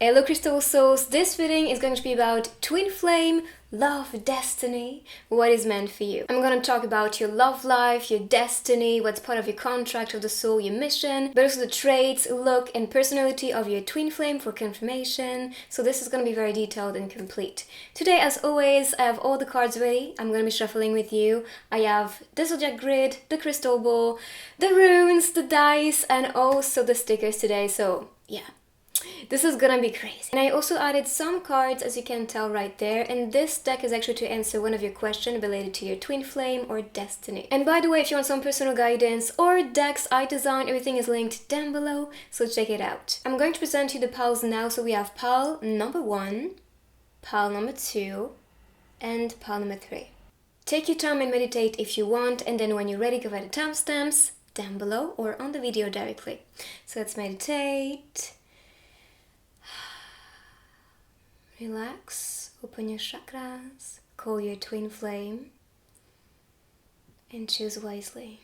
Hello Crystal Souls, this reading is going to be about twin flame, love, destiny, what is meant for you. I'm going to talk about your love life, your destiny, what's part of your contract of the soul, your mission, but also the traits, look and personality of your twin flame for confirmation. So this is going to be very detailed and complete. Today, as always, I have all the cards ready. I'm going to be shuffling with you. I have the zodiac grid, the crystal ball, the runes, the dice, and also the stickers today. So yeah. This is gonna be crazy. And I also added some cards, as you can tell right there, and this deck is actually to answer one of your questions related to your twin flame or destiny. And by the way, if you want some personal guidance or decks I designed, everything is linked down below, so check it out. I'm going to present you the piles now. So we have pile number 1, pile number 2, and pile number 3. Take your time and meditate if you want, and then when you're ready, go ahead the timestamps down below or on the video directly. So let's meditate. Relax, open your chakras, call your twin flame, and choose wisely.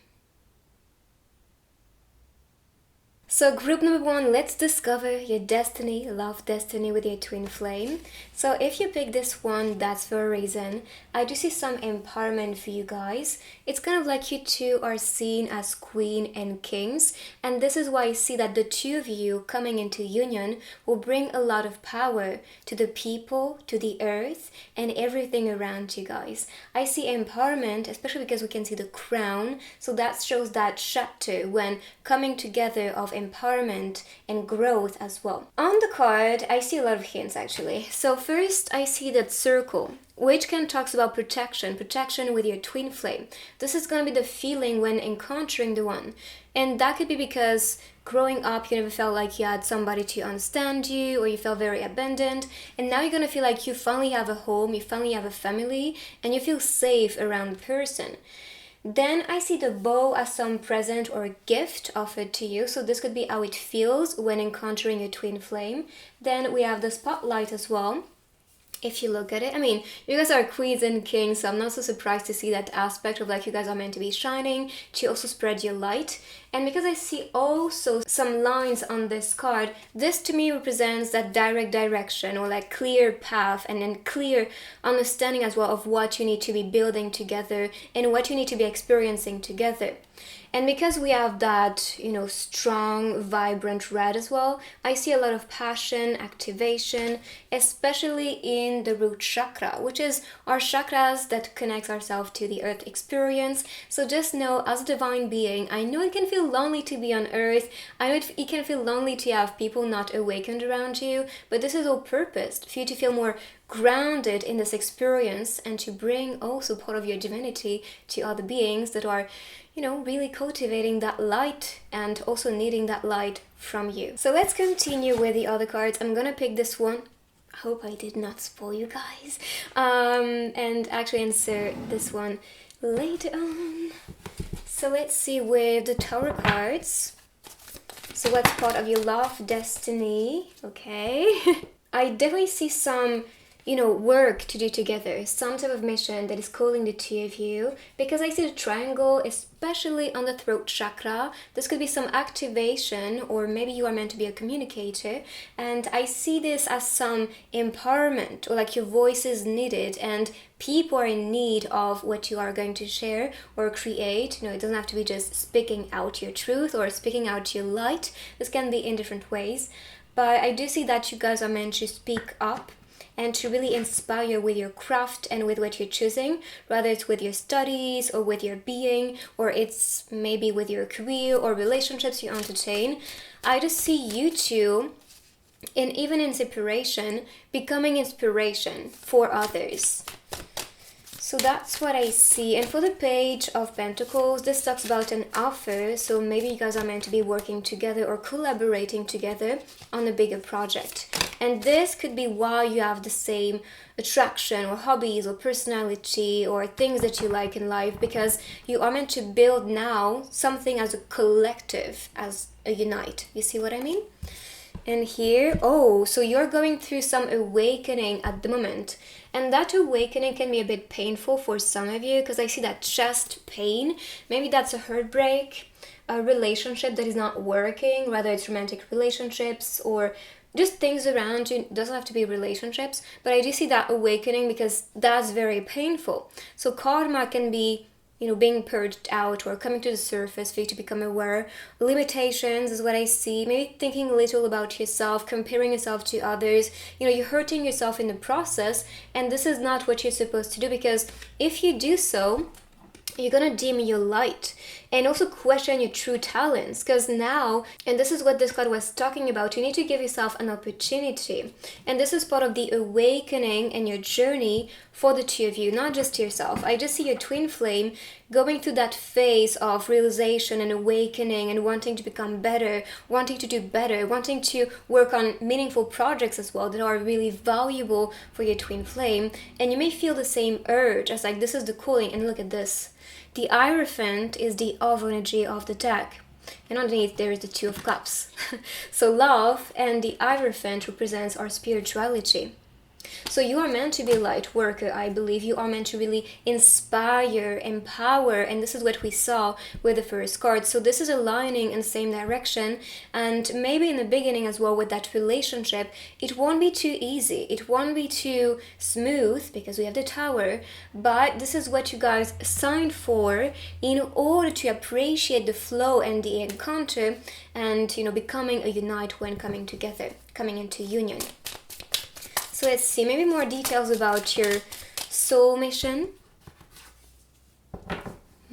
So group number 1, let's discover your destiny, love destiny with your twin flame. So if you pick this one, that's for a reason. I do see some empowerment for you guys. It's kind of like you two are seen as queen and kings. And this is why I see that the two of you coming into union will bring a lot of power to the people, to the earth, and everything around you guys. I see empowerment, especially because we can see the crown. So that shows that chapter when coming together of empowerment and growth as well. On the card, I see a lot of hints actually. So first, I see that circle, which can talks about protection with your twin flame. This is going to be the feeling when encountering the one. And that could be because growing up, you never felt like you had somebody to understand you, or you felt very abandoned. And now you're going to feel like you finally have a home, you finally have a family, and you feel safe around the person. Then I see the bow as some present or gift offered to you. So this could be how it feels when encountering your twin flame. Then we have the spotlight as well. If you look at it, I mean, you guys are queens and kings, so I'm not so surprised to see that aspect of like you guys are meant to be shining, to also spread your light. And because I see also some lines on this card, this to me represents that direct direction or like clear path and then clear understanding as well of what you need to be building together and what you need to be experiencing together. And because we have that, strong, vibrant red as well, I see a lot of passion, activation, especially in the root chakra, which is our chakras that connects ourselves to the earth experience. So just know, as a divine being, I know it can feel lonely to be on earth. I know it can feel lonely to have people not awakened around you, but this is all purposed for you to feel more grounded in this experience and to bring also part of your divinity to other beings that are really cultivating that light and also needing that light from you. So let's continue with the other cards. I'm gonna pick this one. I hope I did not spoil you guys. And actually insert this one later on. So let's see with the tarot cards. So what's part of your love destiny? Okay. I definitely see some work to do together, some type of mission that is calling the two of you, because I see the triangle, especially on the throat chakra. This could be some activation, or maybe you are meant to be a communicator, and I see this as some empowerment, or like your voice is needed and people are in need of what you are going to share or create. It doesn't have to be just speaking out your truth or speaking out your light. This can be in different ways, but I do see that you guys are meant to speak up and to really inspire with your craft and with what you're choosing, whether it's with your studies or with your being, or it's maybe with your career or relationships you entertain. I just see you two, and even in separation, becoming inspiration for others. So that's what I see. And for the Page of Pentacles, this talks about an offer. So maybe you guys are meant to be working together or collaborating together on a bigger project. And this could be why you have the same attraction or hobbies or personality or things that you like in life, because you are meant to build now something as a collective, as a unite. You see what I mean? And here, so you're going through some awakening at the moment. And that awakening can be a bit painful for some of you, because I see that chest pain. Maybe that's a heartbreak, a relationship that is not working, whether it's romantic relationships or just things around you. It doesn't have to be relationships, but I do see that awakening because that's very painful. So karma can be, being purged out or coming to the surface for you to become aware. Limitations is what I see. Maybe thinking little about yourself, comparing yourself to others. You're hurting yourself in the process, and this is not what you're supposed to do, because if you do so, you're gonna dim your light and also question your true talents, because now, and this is what this card was talking about, you need to give yourself an opportunity, and this is part of the awakening and your journey for the two of you, not just yourself. I just see your twin flame going through that phase of realization and awakening and wanting to become better, wanting to do better, wanting to work on meaningful projects as well that are really valuable for your twin flame. And you may feel the same urge as like, this is the calling. And look at this. The Hierophant is the other energy of the deck. And underneath there is the Two of Cups. So love and the Hierophant represents our spirituality. So you are meant to be a light worker, I believe. You are meant to really inspire, empower, and this is what we saw with the first card. So this is aligning in the same direction, and maybe in the beginning as well with that relationship, it won't be too easy. It won't be too smooth because we have the Tower, but this is what you guys signed for in order to appreciate the flow and the encounter and, becoming a unite when coming together, coming into union. So let's see, maybe more details about your soul mission.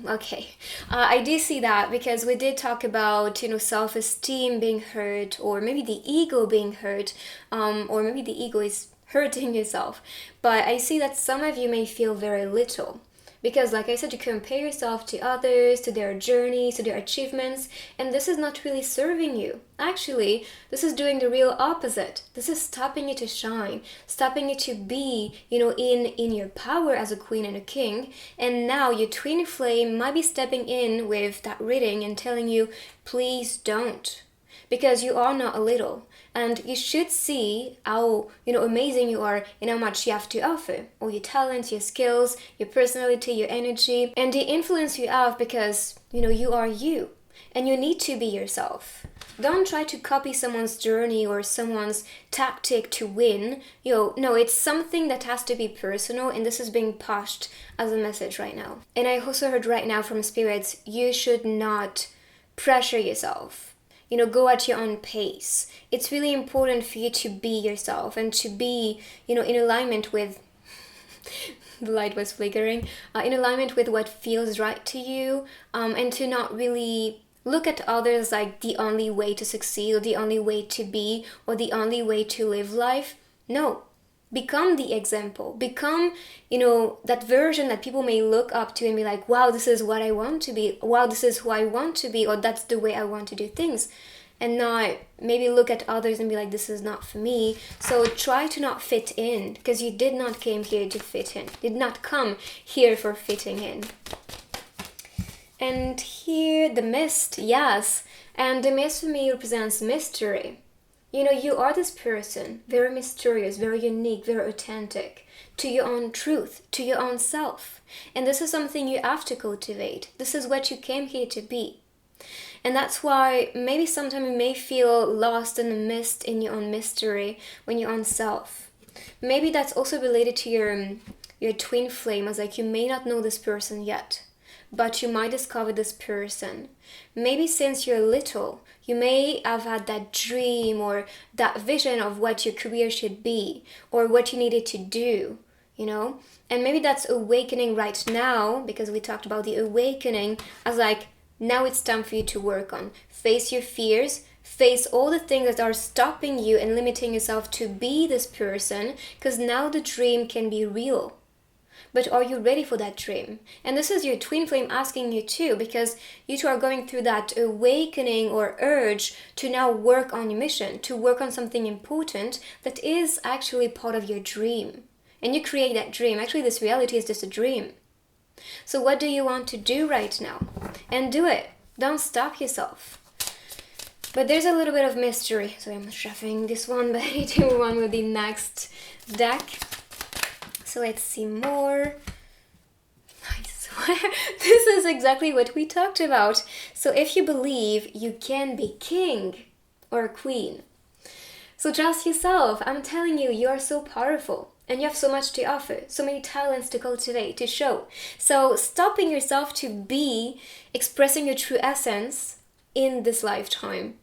Okay, I do see that because we did talk about, self-esteem being hurt, or maybe the ego being hurt, or maybe the ego is hurting yourself. But I see that some of you may feel very little. Because like I said, you compare yourself to others, to their journeys, to their achievements, and this is not really serving you. Actually, this is doing the real opposite. This is stopping you to shine, stopping you to be, in your power as a queen and a king. And now your twin flame might be stepping in with that reading and telling you, please don't. Because you are not a little. And you should see how, amazing you are and how much you have to offer. All your talents, your skills, your personality, your energy, and the influence you have because, you are you. And you need to be yourself. Don't try to copy someone's journey or someone's tactic to win. No, it's something that has to be personal, and this is being pushed as a message right now. And I also heard right now from spirits, you should not pressure yourself. Go at your own pace. It's really important for you to be yourself and to be, in alignment with, the light was flickering, in alignment with what feels right to you, and to not really look at others like the only way to succeed or the only way to be or the only way to live life. No. Become the example. Become, that version that people may look up to and be like, wow, this is what I want to be. Wow, this is who I want to be, or that's the way I want to do things. And not maybe look at others and be like, this is not for me. So try to not fit in, because you did not came here to fit in. Did not come here for fitting in. And here, the mist, yes. And the mist for me represents mystery. You are this person, very mysterious, very unique, very authentic, to your own truth, to your own self. And this is something you have to cultivate. This is what you came here to be. And that's why maybe sometimes you may feel lost in the mist in your own mystery, when your own self. Maybe that's also related to your twin flame, as like you may not know this person yet, but you might discover this person. Maybe since you're little, you may have had that dream or that vision of what your career should be or what you needed to do, And maybe that's awakening right now, because we talked about the awakening as like, now it's time for you to work on. Face your fears, face all the things that are stopping you and limiting yourself to be this person, because now the dream can be real. But are you ready for that dream? And this is your twin flame asking you too, because you two are going through that awakening or urge to now work on your mission, to work on something important that is actually part of your dream. And you create that dream. Actually, this reality is just a dream. So what do you want to do right now? And do it. Don't stop yourself. But there's a little bit of mystery. So I'm shuffling this one, but I need to move on with the next deck. So let's see more. I swear, this is exactly what we talked about. So if you believe you can be king or queen, So trust yourself. I'm telling you, you are so powerful. And you have so much to offer, so many talents to cultivate, to show. So stopping yourself to be expressing your true essence in this lifetime.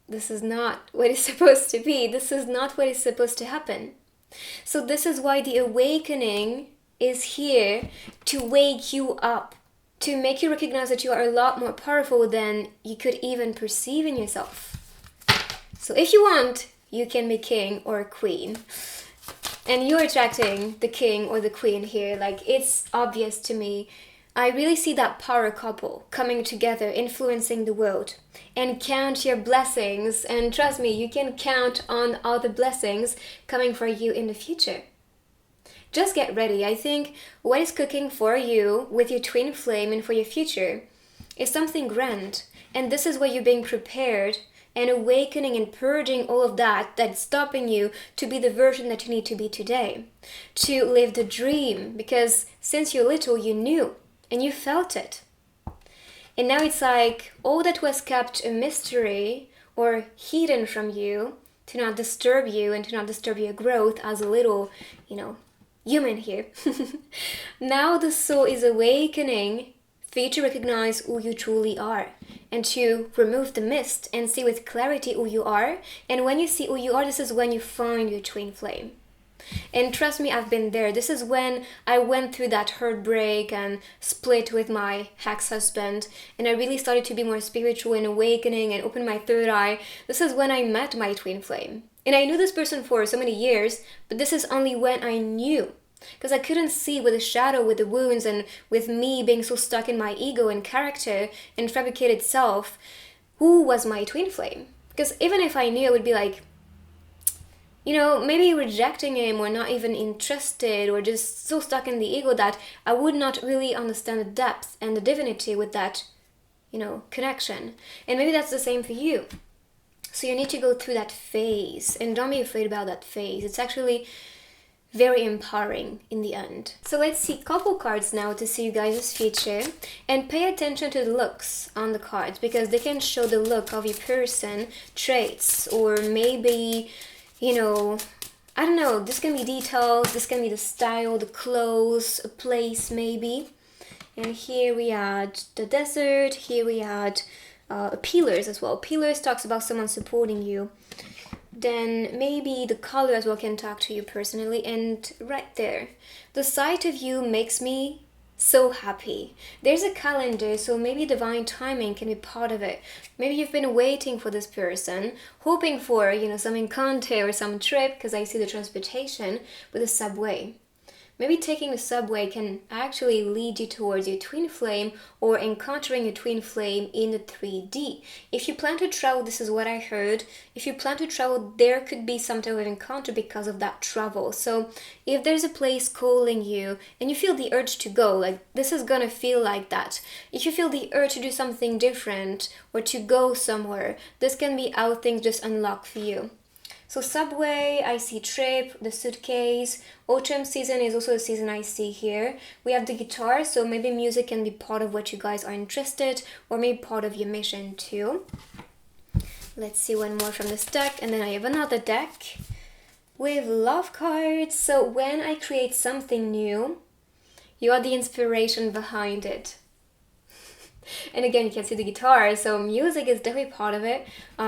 This is not what is supposed to be. This is not what is supposed to happen. So this is why the awakening is here to wake you up, to make you recognize that you are a lot more powerful than you could even perceive in yourself. So if you want, you can be king or queen. And you're attracting the king or the queen here. Like, it's obvious to me. I really see that power couple coming together, influencing the world. And count your blessings. And trust me, you can count on all the blessings coming for you in the future. Just get ready. I think what is cooking for you with your twin flame and for your future is something grand. And this is where you're being prepared and awakening and purging all of that that's stopping you to be the version that you need to be today. To live the dream. Because since you're little, you knew and you felt it. And now it's like all that was kept a mystery or hidden from you to not disturb you and to not disturb your growth as a little, human here. Now the soul is awakening for you to recognize who you truly are and to remove the mist and see with clarity who you are. And when you see who you are, this is when you find your twin flame. And trust me, I've been there. This is when I went through that heartbreak and split with my ex-husband, and I really started to be more spiritual and awakening and open my third eye. This is when I met my twin flame. And I knew this person for so many years, but this is only when I knew. Because I couldn't see with the shadow, with the wounds, and with me being so stuck in my ego and character and fabricated self, who was my twin flame. Because even if I knew, I would be like, maybe rejecting him or not even interested or just so stuck in the ego that I would not really understand the depth and the divinity with that, connection. And maybe that's the same for you. So you need to go through that phase and don't be afraid about that phase. It's actually very empowering in the end. So let's see couple cards now to see you guys' future, and pay attention to the looks on the cards because they can show the look of your person, traits, or maybe, I don't know, this can be details, this can be the style, the clothes, a place maybe. And here we had the desert, here we had pillars as well. Pillars talks about someone supporting you. Then maybe the color as well can talk to you personally. And right there, the sight of you makes me so happy. There's a calendar, so maybe divine timing can be part of it. Maybe you've been waiting for this person, hoping for, some encounter or some trip, because I see the transportation with the subway. Maybe taking the subway can actually lead you towards your twin flame or encountering your twin flame in the 3D. If you plan to travel, this is what I heard, if you plan to travel, there could be some type of encounter because of that travel. So if there's a place calling you and you feel the urge to go, like this is gonna feel like that. If you feel the urge to do something different or to go somewhere, this can be how things just unlock for you. So subway, I see trip, the suitcase. Autumn season is also a season I see here. We have the guitar, so maybe music can be part of what you guys are interested, or maybe part of your mission too. Let's see one more from this deck, and then I have another deck with love cards. So when I create something new, you are the inspiration behind it. And again, you can see the guitar, so music is definitely part of it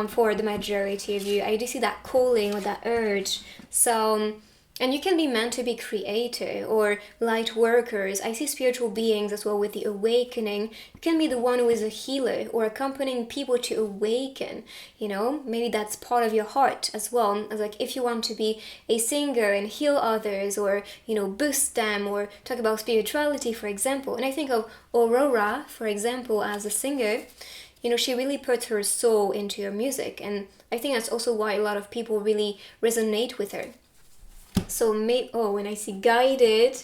for the majority of you. I do see that calling or that urge. So, and you can be meant to be creator or light workers. I see spiritual beings as well with the awakening. You can be the one who is a healer or accompanying people to awaken. Maybe that's part of your heart as well. As like if you want to be a singer and heal others or, boost them or talk about spirituality, for example. And I think of Aurora, for example, as a singer. She really puts her soul into her music. And I think that's also why a lot of people really resonate with her. So when I see guided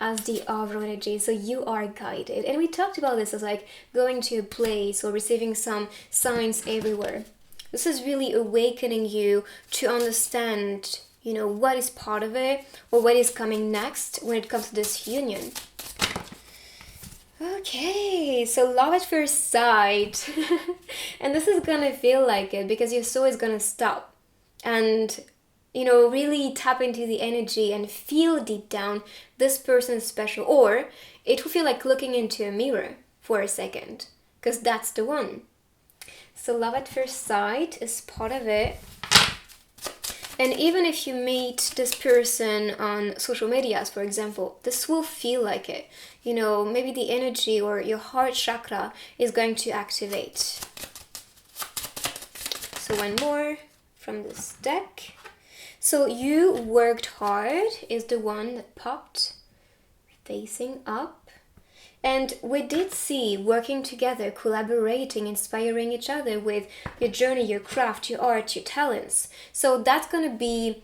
as the overall energy, so you are guided. And we talked about this as like going to a place or receiving some signs everywhere. This is really awakening you to understand, what is part of it or what is coming next when it comes to this union. Okay, so love at first sight. And this is gonna feel like it because your soul is gonna stop and really tap into the energy and feel deep down this person is special. Or it will feel like looking into a mirror for a second, because that's the one. So love at first sight is part of it. And even if you meet this person on social medias, for example, this will feel like it. Maybe the energy or your heart chakra is going to activate. So one more from this deck. So you worked hard is the one that popped, facing up. And we did see working together, collaborating, inspiring each other with your journey, your craft, your art, your talents. So that's going to be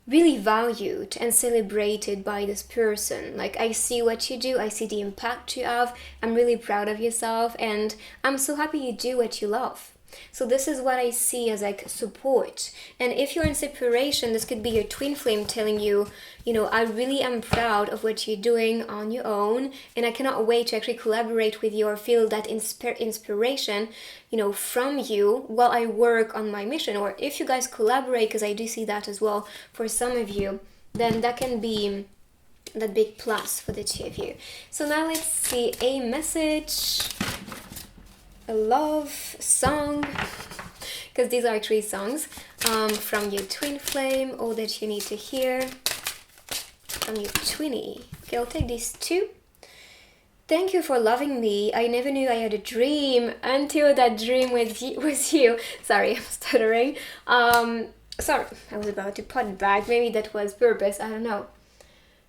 really valued and celebrated by this person. Like, I see what you do, I see the impact you have, I'm really proud of yourself, and I'm so happy you do what you love. So this is what I see as like support. And if you're in separation, this could be your twin flame telling you, I really am proud of what you're doing on your own, and I cannot wait to actually collaborate with you or feel that inspiration, from you while I work on my mission. Or if you guys collaborate, because I do see that as well for some of you, then that can be that big plus for the two of you. So now let's see a message, a love song, because these are actually songs from your twin flame, all that you need to hear from your twinnie. Okay, I'll take these two. Thank you for loving me. I never knew I had a dream until that dream was you. Sorry, I'm stuttering. Sorry, I was about to put it back. Maybe that was purpose, I don't know.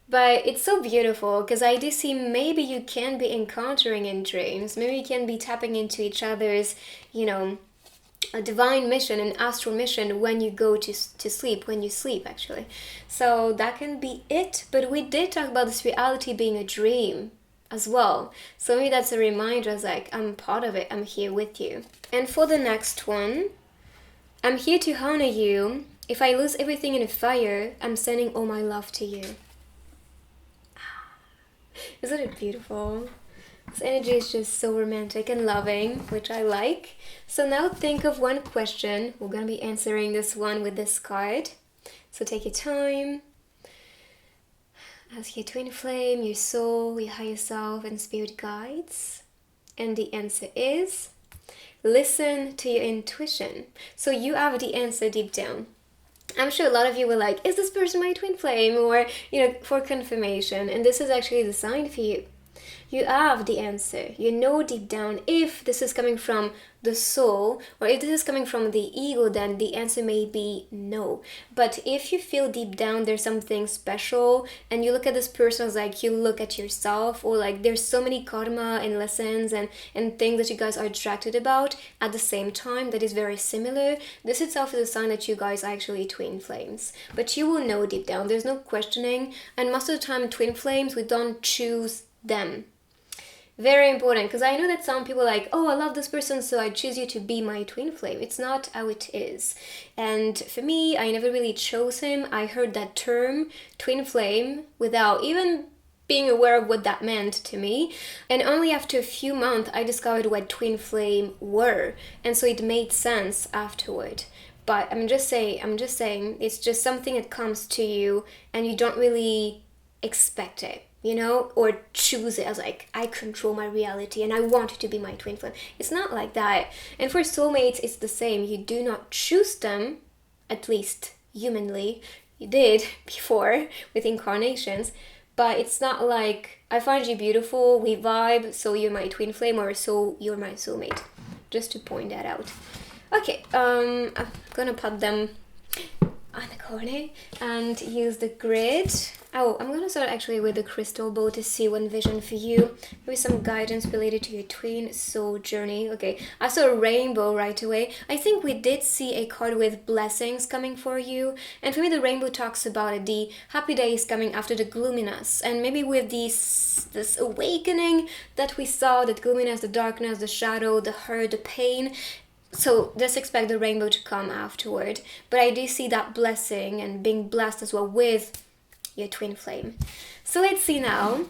But it's so beautiful, because I do see maybe you can be encountering in dreams. Maybe you can be tapping into each other's, a divine mission, an astral mission when you go to sleep, when you sleep actually. So that can be it. But we did talk about this reality being a dream as well. So maybe that's a reminder, as like, I'm part of it, I'm here with you. And for the next one, I'm here to honor you. If I lose everything in a fire, I'm sending all my love to you. Isn't it beautiful? This energy is just so romantic and loving, which I like. So now think of one question. We're going to be answering this one with this card. So take your time. Ask your twin flame, your soul, your higher self, and spirit guides. And the answer is, listen to your intuition. So you have the answer deep down. I'm sure a lot of you were like, is this person my twin flame? Or, for confirmation. And this is actually the sign for you. You have the answer. You know deep down if this is coming from the soul or if this is coming from the ego, then the answer may be no. But if you feel deep down there's something special and you look at this person as like you look at yourself, or like there's so many karma and lessons and things that you guys are attracted about at the same time that is very similar, this itself is a sign that you guys are actually twin flames. But you will know deep down, there's no questioning. And most of the time twin flames, we don't choose them. Very important, because I know that some people are like, oh, I love this person, so I choose you to be my twin flame. It's not how it is. And for me, I never really chose him. I heard that term, twin flame, without even being aware of what that meant to me. And only after a few months, I discovered what twin flame were. And so it made sense afterward. But I'm just saying, it's just something that comes to you and you don't really expect it. Or choose it as like, I control my reality and I want it to be my twin flame. It's not like that. And for soulmates, it's the same. You do not choose them, at least humanly. You did before with incarnations, but it's not like, I find you beautiful, we vibe, so you're my twin flame, or so you're my soulmate. Just to point that out. Okay, I'm gonna put them on the corner and use the grid. Oh, I'm gonna start actually with the crystal ball to see one vision for you. Maybe some guidance related to your twin soul journey. Okay, I saw a rainbow right away. I think we did see a card with blessings coming for you. And for me, the rainbow talks about it, the happy days coming after the gloominess. And maybe with this awakening that we saw, that gloominess, the darkness, the shadow, the hurt, the pain. So just expect the rainbow to come afterward. But I do see that blessing and being blessed as well with your twin flame. So let's see now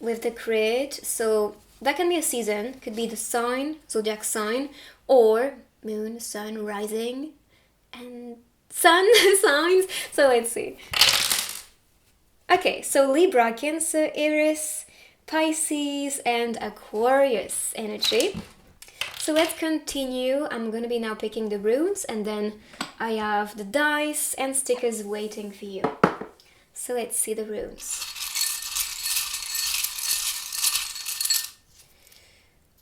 with the grid. So that can be a season, could be the sign, zodiac sign, or moon, sun, rising, and sun signs. So let's see. Okay, so Libra, Cancer, Aries, Pisces, and Aquarius energy. So let's continue. I'm gonna be now picking the runes, and then I have the dice and stickers waiting for you. So let's see the runes.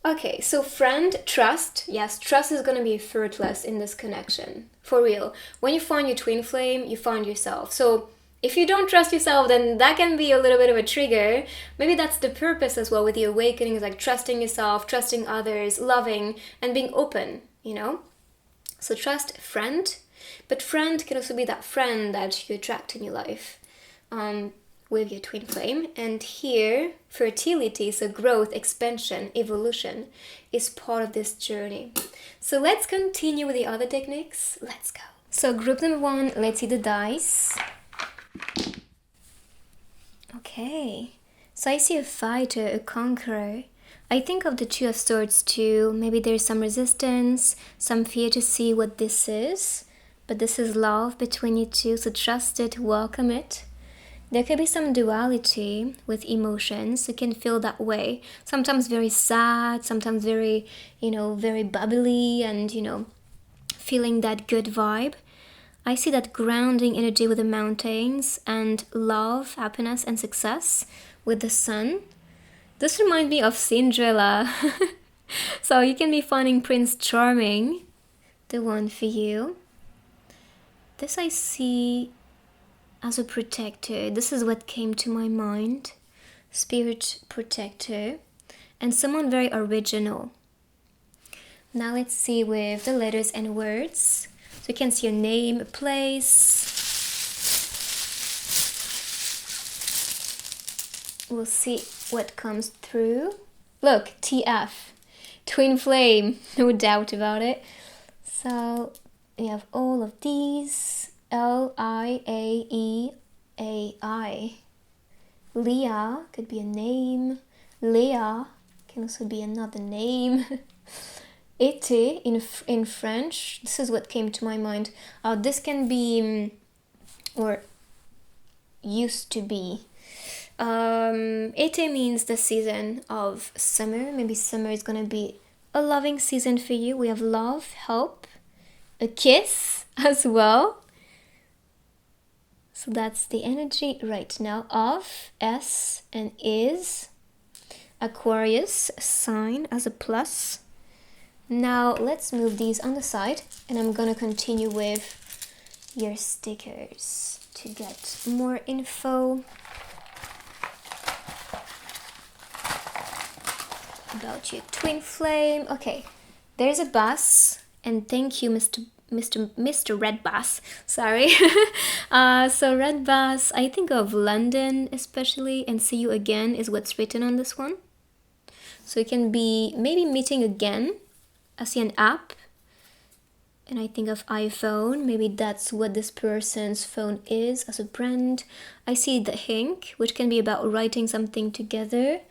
Okay, so friend, trust. Yes, trust is gonna be effortless in this connection. For real. When you find your twin flame, you find yourself. So if you don't trust yourself, then that can be a little bit of a trigger. Maybe that's the purpose as well with the awakening, is like trusting yourself, trusting others, loving, and being open, you know? So trust friend, but friend can also be that friend that you attract in your life with your twin flame. And here, fertility, so growth, expansion, evolution is part of this journey. So let's continue with the other techniques. Let's go. So group number 1, let's see the dice. Okay, so I see a fighter, a conqueror. I think of the Two of Swords too. Maybe there's some resistance, some fear to see what this is. But this is love between you two, so trust it, welcome it. There could be some duality with emotions. You can feel that way. Sometimes very sad, sometimes very, very bubbly and, feeling that good vibe. I see that grounding energy with the mountains and love, happiness, and success with the sun. This reminds me of Cinderella. So you can be finding Prince Charming, the one for you. This I see as a protector. This is what came to my mind. Spirit protector. And someone very original. Now let's see with the letters and words. So you can see your name, a place. We'll see what comes through. Look, TF, twin flame, no doubt about it. So we have all of these. Liaeai. Leah could be a name. Leah can also be another name. Été in French, this is what came to my mind. This can be, or used to be. Été means the season of summer. Maybe summer is gonna be a loving season for you. We have love, help, a kiss as well. So that's the energy right now of S and is. Aquarius, sign as a plus. Now let's move these on the side, and I'm gonna continue with your stickers to get more info about your twin flame. Okay, there's a bus, and thank you, Mr. Red Bus. Sorry. So Red Bus, I think of London especially, and see you again is what's written on this one. So it can be maybe meeting again. I see an app, and I think of iPhone. Maybe that's what this person's phone is as a brand. I see the ink, which can be about writing something together.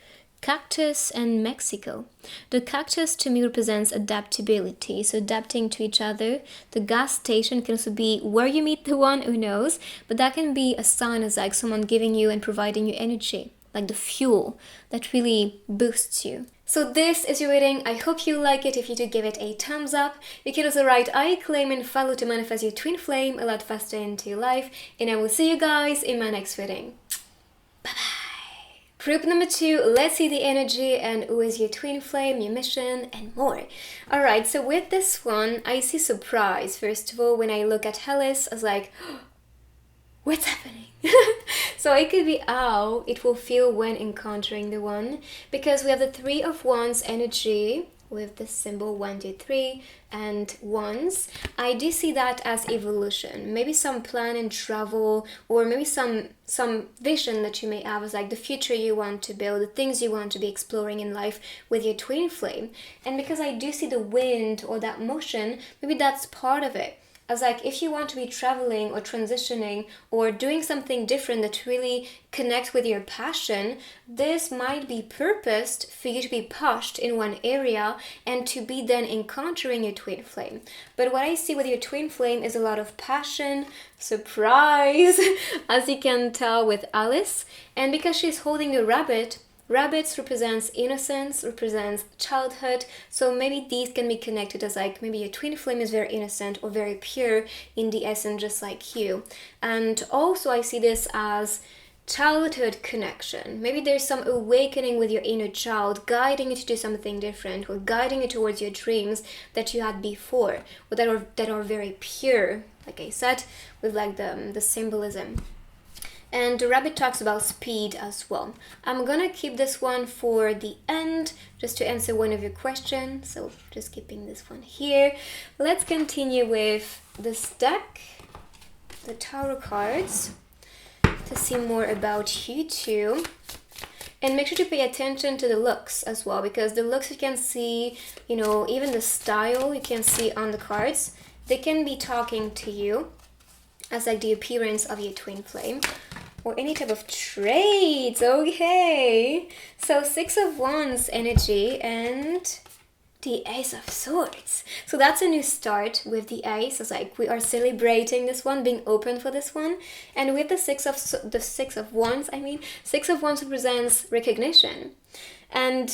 Cactus and Mexico. The cactus to me represents adaptability, so adapting to each other. The gas station can also be where you meet the one, who knows, but that can be a sign as like someone giving you and providing you energy, like the fuel that really boosts you. So this is your reading. I hope you like it. If you do, give it a thumbs up. You can also write I claim and follow to manifest your twin flame a lot faster into your life, and I will see you guys in my next reading. Bye bye. Group number 2, let's see the energy and who is your twin flame, your mission, and more. Alright, so with this one, I see surprise. First of all, when I look at Alice, I was like, what's happening? So it could be how it will feel when encountering the one, because we have the 3 of Wands energy with the symbol 1, 2, 3 and wands. I do see that as evolution, maybe some plan and travel, or maybe some vision that you may have as like the future you want to build, the things you want to be exploring in life with your twin flame. And because I do see the wind or that motion, maybe that's part of it. as like if you want to be traveling or transitioning or doing something different that really connects with your passion, this might be purposed for you to be pushed in one area and to be then encountering your twin flame. But what I see with your twin flame is a lot of passion, surprise, as you can tell with Alice. And because she's holding a rabbit, rabbits represents innocence, represents childhood, so maybe these can be connected as like maybe your twin flame is very innocent or very pure in the essence, just like you. And also I see this as childhood connection. Maybe there's some awakening with your inner child, guiding you to do something different or guiding you towards your dreams that you had before, or that are very pure, like I said, with like the symbolism. And the rabbit talks about speed as well. I'm gonna keep this one for the end, just to answer one of your questions. So just keeping this one here. Let's continue with this deck, the tarot cards, to see more about you two. And make sure to pay attention to the looks as well, because the looks you can see, you know, even the style you can see on the cards, they can be talking to you as like the appearance of your twin flame. Or any type of traits, okay. So 6 of Wands energy and the Ace of Swords. So that's a new start with the Ace. It's like we are celebrating this one, being open for this one. And with the six of Wands, 6 of Wands represents recognition. And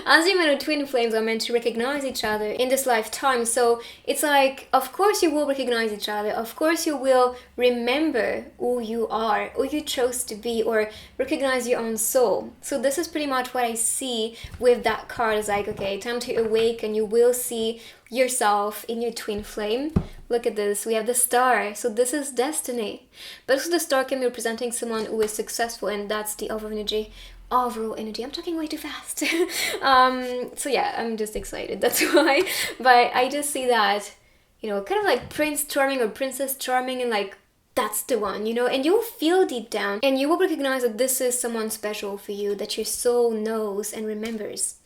as you know, twin flames are meant to recognize each other in this lifetime. So it's like, of course you will recognize each other. Of course you will remember who you are, who you chose to be, or recognize your own soul. So this is pretty much what I see with that card. It's like, okay, time to awaken. You will see yourself in your twin flame. Look at this. We have the star. So this is destiny. But also the star can be representing someone who is successful, and that's the overall energy. I'm talking way too fast. So yeah, I'm just excited, that's why. But I just see that, you know, kind of like Prince Charming or Princess Charming, and like that's the one, you know, and you'll feel deep down and you will recognize that this is someone special for you, that your soul knows and remembers.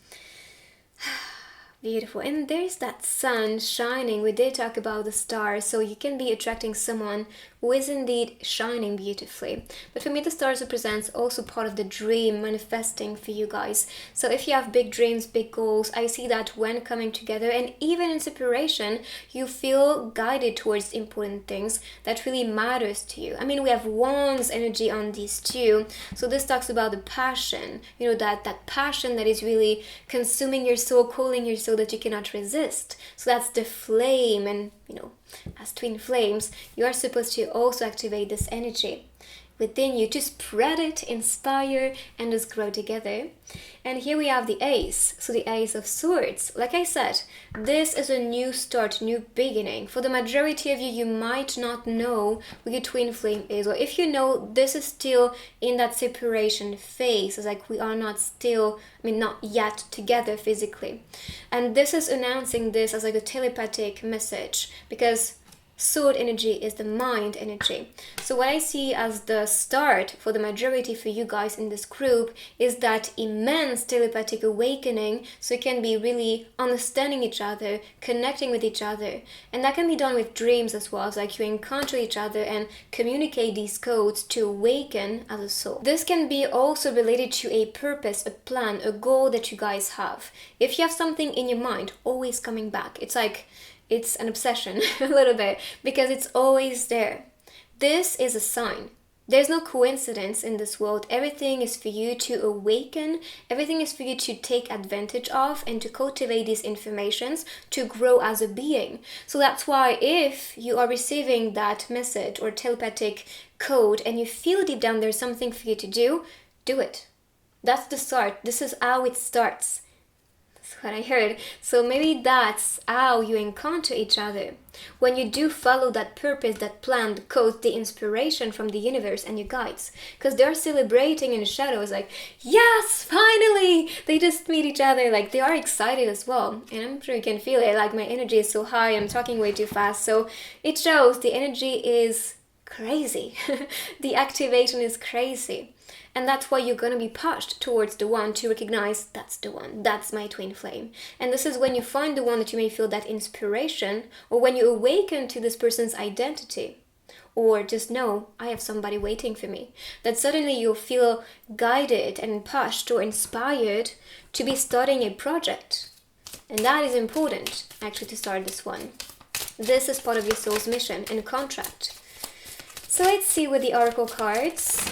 Beautiful. And there's that sun shining. We did talk about the stars, so you can be attracting someone who is indeed shining beautifully. But for me, the stars represents also part of the dream manifesting for you guys. So if you have big dreams, big goals, I see that when coming together and even in separation, you feel guided towards important things that really matters to you. I mean, we have Wands energy on these two. So this talks about the passion, you know, that passion that is really consuming your soul, calling your soul, that you cannot resist. So that's the flame. And you know, as twin flames, you are supposed to also activate this energy within you to spread it, inspire, and just grow together. And here we have the Ace, so the Ace of Swords. Like I said, this is a new start, new beginning. For the majority of you, you might not know who your twin flame is, or if you know, this is still in that separation phase. It's like we are not yet together physically. And this is announcing this as like a telepathic message, because sword energy is the mind energy. So what I see as the start for the majority for you guys in this group is that immense telepathic awakening, so you can be really understanding each other, connecting with each other. And that can be done with dreams as well. It's like you encounter each other and communicate these codes to awaken as a soul. This can be also related to a purpose, a plan, a goal that you guys have. If you have something in your mind, always coming back. It's like it's an obsession a little bit, because it's always there. This is a sign. There's no coincidence in this world. Everything is for you to awaken. Everything is for you to take advantage of and to cultivate these informations to grow as a being. So that's why if you are receiving that message or telepathic code and you feel deep down there's something for you to do it. That's the start. This is how it starts. What I heard. So maybe that's how you encounter each other. When you do follow that purpose, that plan, the code, the inspiration from the universe and your guides. Because they're celebrating in the shadows like, yes, finally! They just meet each other. Like, they are excited as well. And I'm sure you can feel it. Like, my energy is so high. I'm talking way too fast. So it shows the energy is crazy. The activation is crazy. And that's why you're going to be pushed towards the one to recognize that's the one, that's my twin flame. And this is when you find the one that you may feel that inspiration, or when you awaken to this person's identity, or just know I have somebody waiting for me, that suddenly you'll feel guided and pushed or inspired to be starting a project. And that is important, actually, to start this one. This is part of your soul's mission and contract. So let's see with the oracle cards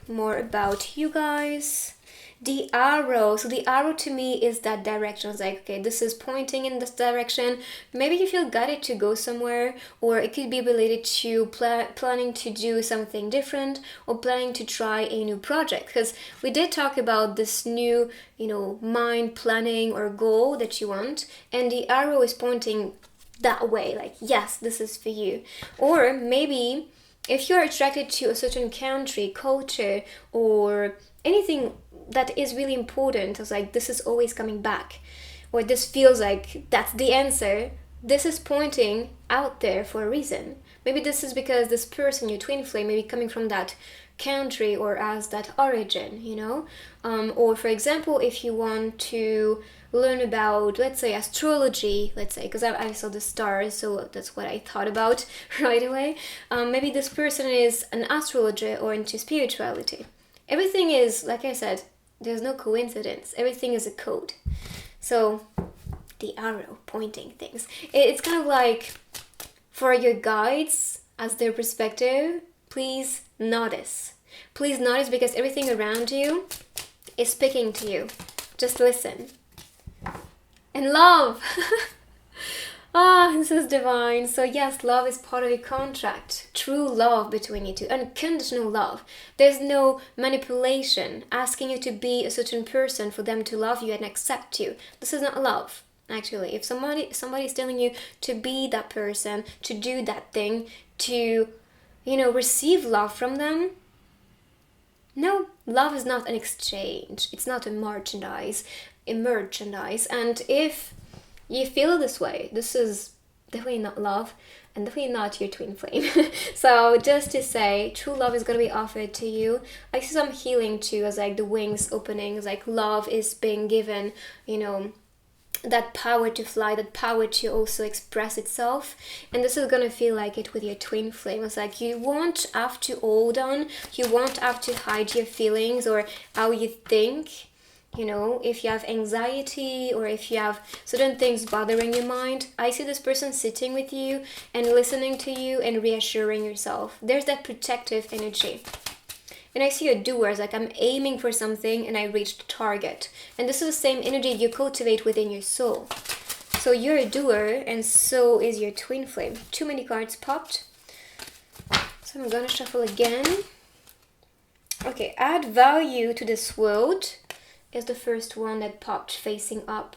more about you guys. The arrow. So the arrow to me is that direction. It's like, okay, this is pointing in this direction. Maybe you feel guided to go somewhere, or it could be related to planning to do something different, or planning to try a new project. Because we did talk about this new, mind planning or goal that you want, and the arrow is pointing that way, like, yes, this is for you. Or maybe if you're attracted to a certain country, culture, or anything that is really important, it's like this is always coming back, or this feels like that's the answer, this is pointing out there for a reason. Maybe this is because this person, your twin flame, may be coming from that country or as that origin, or for example, if you want to learn about, let's say, astrology, because I saw the stars, so that's what I thought about right away. Maybe this person is an astrologer or into spirituality. Everything is, like I said, there's no coincidence. Everything is a code. So the arrow pointing things. It's kind of like for your guides as their perspective, please notice. Please notice, because everything around you is speaking to you. Just listen. And love. This is divine. So yes, love is part of a contract. True love between you two. Unconditional love. There's no manipulation, asking you to be a certain person for them to love you and accept you. This is not love, actually. If somebody's telling you to be that person, to do that thing, to, receive love from them, no, love is not an exchange. It's not a merchandise. And if you feel this way, this is definitely not love, and definitely not your twin flame. So just to say, true love is going to be offered to you. I see some healing too, as like the wings opening, as like love is being given, that power to fly, that power to also express itself. And this is going to feel like it with your twin flame. It's like you won't have to hold on, you won't have to hide your feelings or how you think. If you have anxiety or if you have certain things bothering your mind, I see this person sitting with you and listening to you and reassuring yourself. There's that protective energy. And I see a doer as like, I'm aiming for something and I reached the target. And this is the same energy you cultivate within your soul. So you're a doer, and so is your twin flame. Too many cards popped. So I'm gonna shuffle again. Okay, add value to this world is the first one that popped facing up.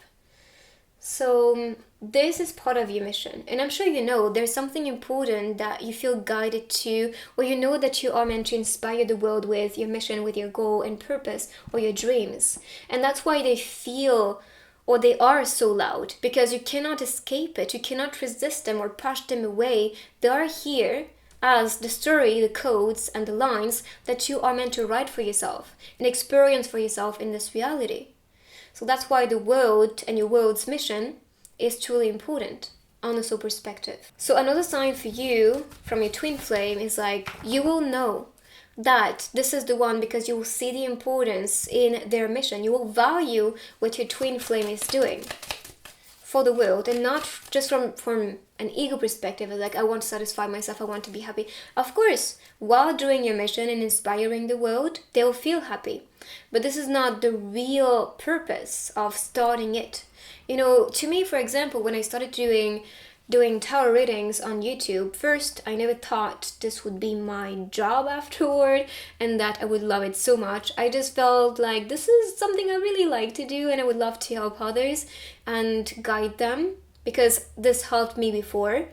So this is part of your mission, and I'm sure there's something important that you feel guided to, or that you are meant to inspire the world with your mission, with your goal and purpose, or your dreams. And that's why they feel, or they are so loud, because you cannot escape it, you cannot resist them or push them away. They are here as the story, the codes, and the lines that you are meant to write for yourself and experience for yourself in this reality. So that's why the world and your world's mission is truly important on a soul perspective. So another sign for you from your twin flame is like, you will know that this is the one because you will see the importance in their mission. You will value what your twin flame is doing for the world, and not just from an ego perspective, like I want to satisfy myself, I want to be happy. Of course, while doing your mission and inspiring the world, they will feel happy. But this is not the real purpose of starting it. To me, for example, when I started doing tarot readings on YouTube, first I never thought this would be my job afterward and that I would love it so much. I just felt like this is something I really like to do, and I would love to help others and guide them, because this helped me before,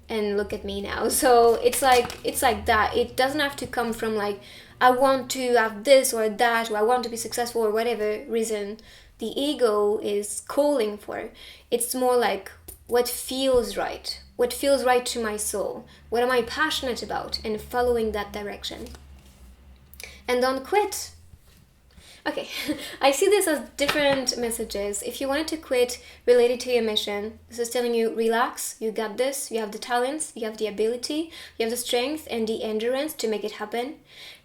and look at me now. So it's like that. It doesn't have to come from like, I want to have this or that, or I want to be successful, or whatever reason the ego is calling for. It's more like what feels right, what feels right to my soul, what am I passionate about, and following that direction. And don't quit. Okay, I see this as different messages. If you wanted to quit related to your mission, this is telling you, relax, you got this, you have the talents, you have the ability, you have the strength and the endurance to make it happen.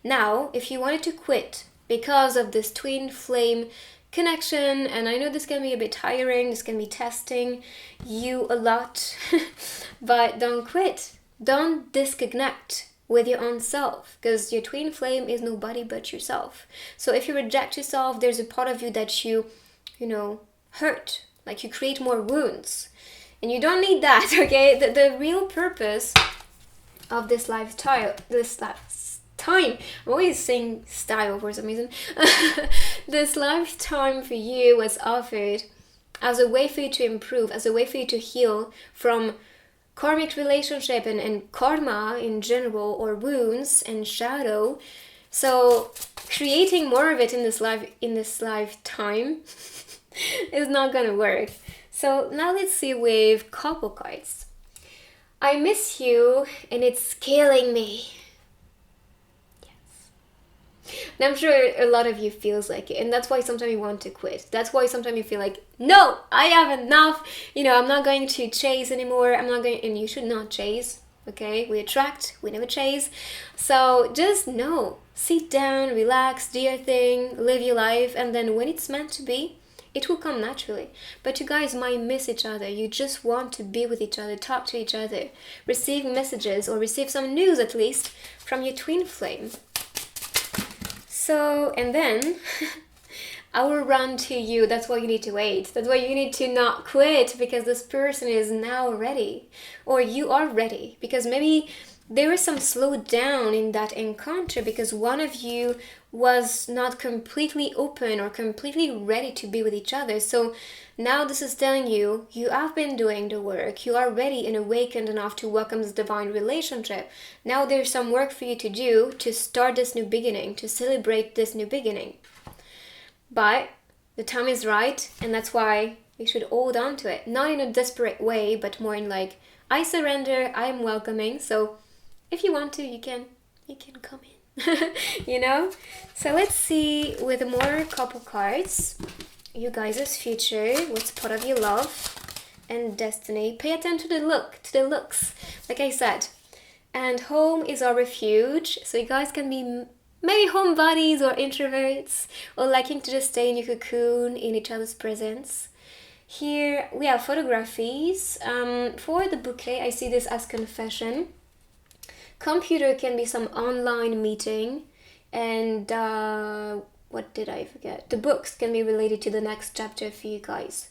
Now, if you wanted to quit because of this twin flame connection, and I know this can be a bit tiring, this can be testing you a lot, but don't quit. Don't disconnect with your own self, because your twin flame is nobody but yourself. So if you reject yourself, there's a part of you that you hurt, like you create more wounds, and you don't need that. Okay, the real purpose of this lifestyle, I'm always saying style for some reason. This lifetime for you was offered as a way for you to improve, as a way for you to heal from karmic relationship and karma in general, or wounds and shadow. So creating more of it in this lifetime is not gonna work. So now let's see with couple cards. I miss you and it's killing me. And I'm sure a lot of you feels like it, and that's why sometimes you want to quit. That's why sometimes you feel like, no, I have enough. I'm not going to chase anymore. And you should not chase. Okay, we attract, we never chase. So just no, sit down, relax, do your thing, live your life, and then when it's meant to be, it will come naturally. But you guys might miss each other. You just want to be with each other, talk to each other, receive messages, or receive some news at least from your twin flame. So, and then I will run to you. That's why you need to wait. That's why you need to not quit, because this person is now ready, or you are ready, because maybe there is some slowdown in that encounter because one of you was not completely open or completely ready to be with each other. So now this is telling you, you have been doing the work. You are ready and awakened enough to welcome this divine relationship. Now there's some work for you to do to start this new beginning, to celebrate this new beginning. But the time is right, and that's why you should hold on to it. Not in a desperate way, but more in like, I surrender, I am welcoming. So if you want to, you can come in. So let's see with more couple cards, you guys' future, what's part of your love and destiny. Pay attention to the looks, like I said. And home is our refuge, so you guys can be maybe homebodies or introverts, or liking to just stay in your cocoon in each other's presence. Here we have photographies. For the bouquet, I see this as confession. Computer can be some online meeting, and what did I forget? The books can be related to the next chapter for you guys.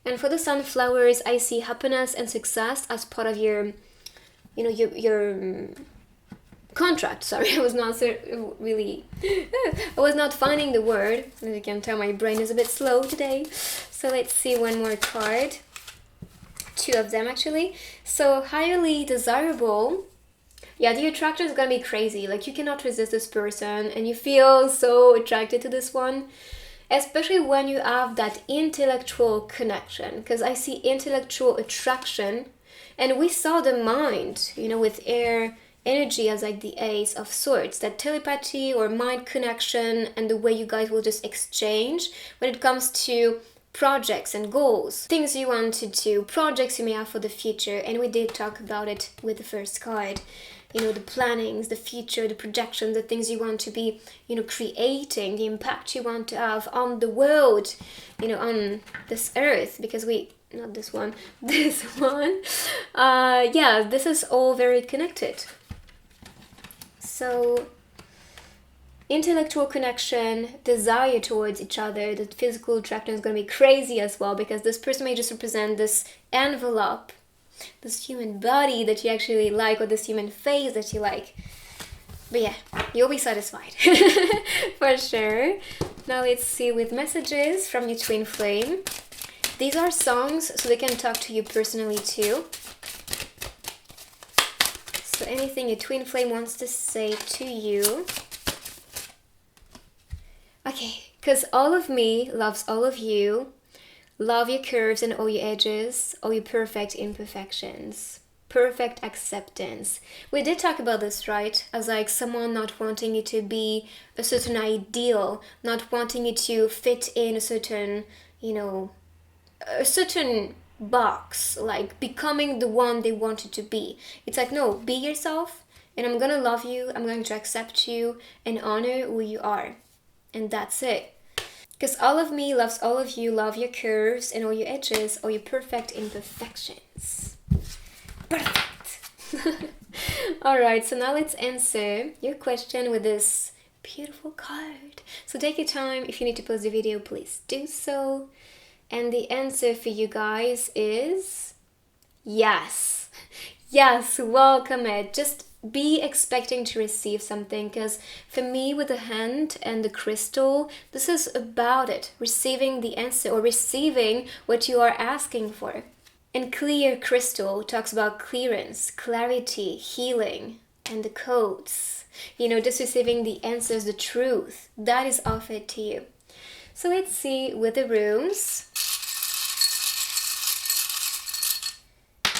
And for the sunflowers, I see happiness and success as part of your contract. Sorry, I was not finding the word. As you can tell, my brain is a bit slow today. So let's see one more card. Two of them actually. So highly desirable. Yeah, the attraction is gonna be crazy. Like, you cannot resist this person and you feel so attracted to this one, especially when you have that intellectual connection, because I see intellectual attraction, and we saw the mind, with air energy as like the Ace of Swords, that telepathy or mind connection, and the way you guys will just exchange when it comes to projects and goals, things you want to do, projects you may have for the future. And we did talk about it with the first card. The plannings, the future, the projections, the things you want to be, creating, the impact you want to have on the world, on this earth, because not this one, this one. This is all very connected. So, intellectual connection, desire towards each other, the physical attraction is going to be crazy as well, because this person may just represent this envelope, this human body that you actually like, or this human face that you like. But yeah, you'll be satisfied for sure. Now let's see with messages from your twin flame. These are songs, so they can talk to you personally too. So anything your twin flame wants to say to you. Okay, because all of me loves all of you. Love your curves and all your edges, all your perfect imperfections. perfect acceptance. We did talk about this, right? As like someone not wanting you to be a certain ideal, not wanting you to fit in a certain, a certain box, like becoming the one they wanted to be. It's like, no, be yourself, and I'm gonna love you, I'm going to accept you and honor who you are. And that's it. Because all of me loves all of you, love your curves and all your edges, all your perfect imperfections. Perfect! Alright, so now let's answer your question with this beautiful card. So take your time. If you need to pause the video, please do so. And the answer for you guys is yes. Yes, welcome it. Just be expecting to receive something, because for me with the hand and the crystal, this is about it, receiving the answer or receiving what you are asking for. And clear crystal talks about clearance, clarity, healing, and the codes. Just receiving the answers, the truth that is offered to you. So let's see with the runes.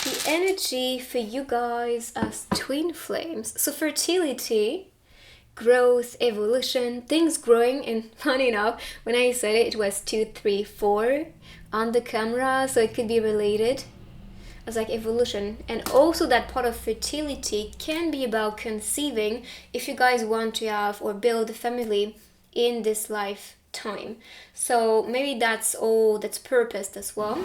The energy for you guys as twin flames. So fertility, growth, evolution, things growing. And funny enough, when I said it, it was 2, 3, 4 on the camera. So it could be related as like evolution. And also that part of fertility can be about conceiving if you guys want to have or build a family in this lifetime. So maybe that's all that's purposed as well.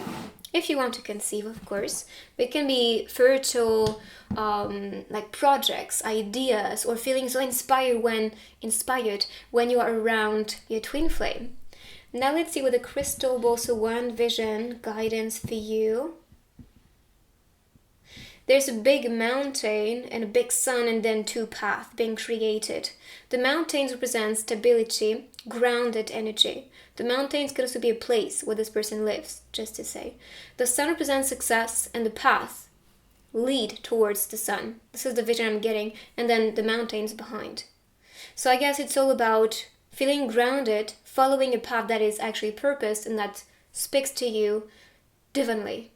If you want to conceive, of course. But it can be fertile, like projects, ideas, or feeling so inspired when you are around your twin flame. Now let's see with the crystal ball. So one vision, guidance for you. There's a big mountain and a big sun, and then 2 paths being created. The mountains represent stability, grounded energy. The mountains could also be a place where this person lives, just to say. The sun represents success, and the path lead towards the sun. This is the vision I'm getting, and then the mountains behind. So I guess it's all about feeling grounded, following a path that is actually purposed and that speaks to you divinely.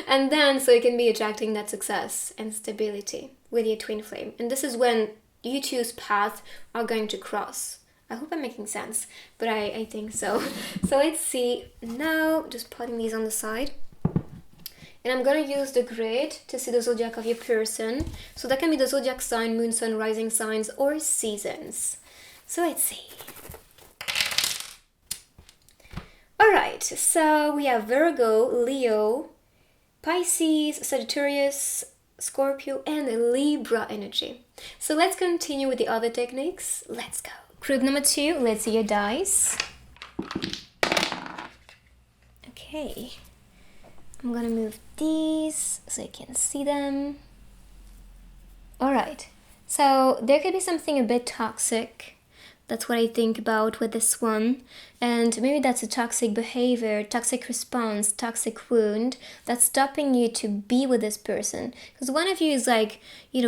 And then so you can be attracting that success and stability with your twin flame. And this is when you choose paths are going to cross. I hope I'm making sense, but I think so. So let's see now, just putting these on the side. And I'm going to use the grid to see the zodiac of your person. So that can be the zodiac sign, moon, sun, rising signs, or seasons. So let's see. Alright, so we have Virgo, Leo, Pisces, Sagittarius, Scorpio, and Libra energy. So let's continue with the other techniques. Let's go. Group number 2, let's see your dice. Okay. I'm gonna move these so you can see them. Alright, so there could be something a bit toxic. That's what I think about with this one. And maybe that's a toxic behavior, toxic response, toxic wound that's stopping you to be with this person. Because one of you is like,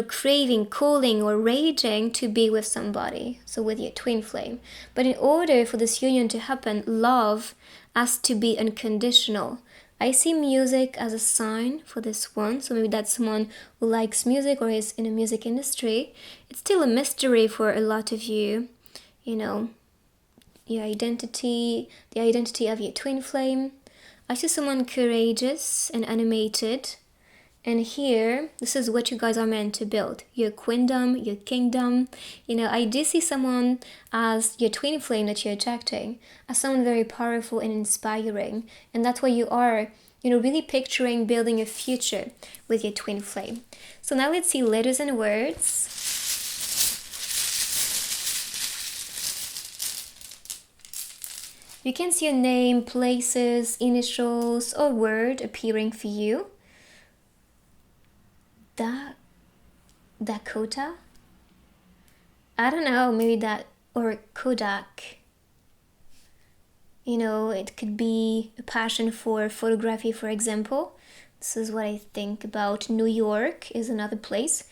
craving, calling, or raging to be with somebody. So with your twin flame. But in order for this union to happen, love has to be unconditional. I see music as a sign for this one. So maybe that's someone who likes music or is in the music industry. It's still a mystery for a lot of you. Your identity, the identity of your twin flame. I see someone courageous and animated. And here, this is what you guys are meant to build. Your queendom, your kingdom. I do see someone as your twin flame that you're attracting, as someone very powerful and inspiring. And that's why you are, really picturing building a future with your twin flame. So now let's see letters and words. You can see a name, places, initials, or word appearing for you. Dakota? I don't know, maybe that, or Kodak. It could be a passion for photography, for example. This is what I think about. New York is another place.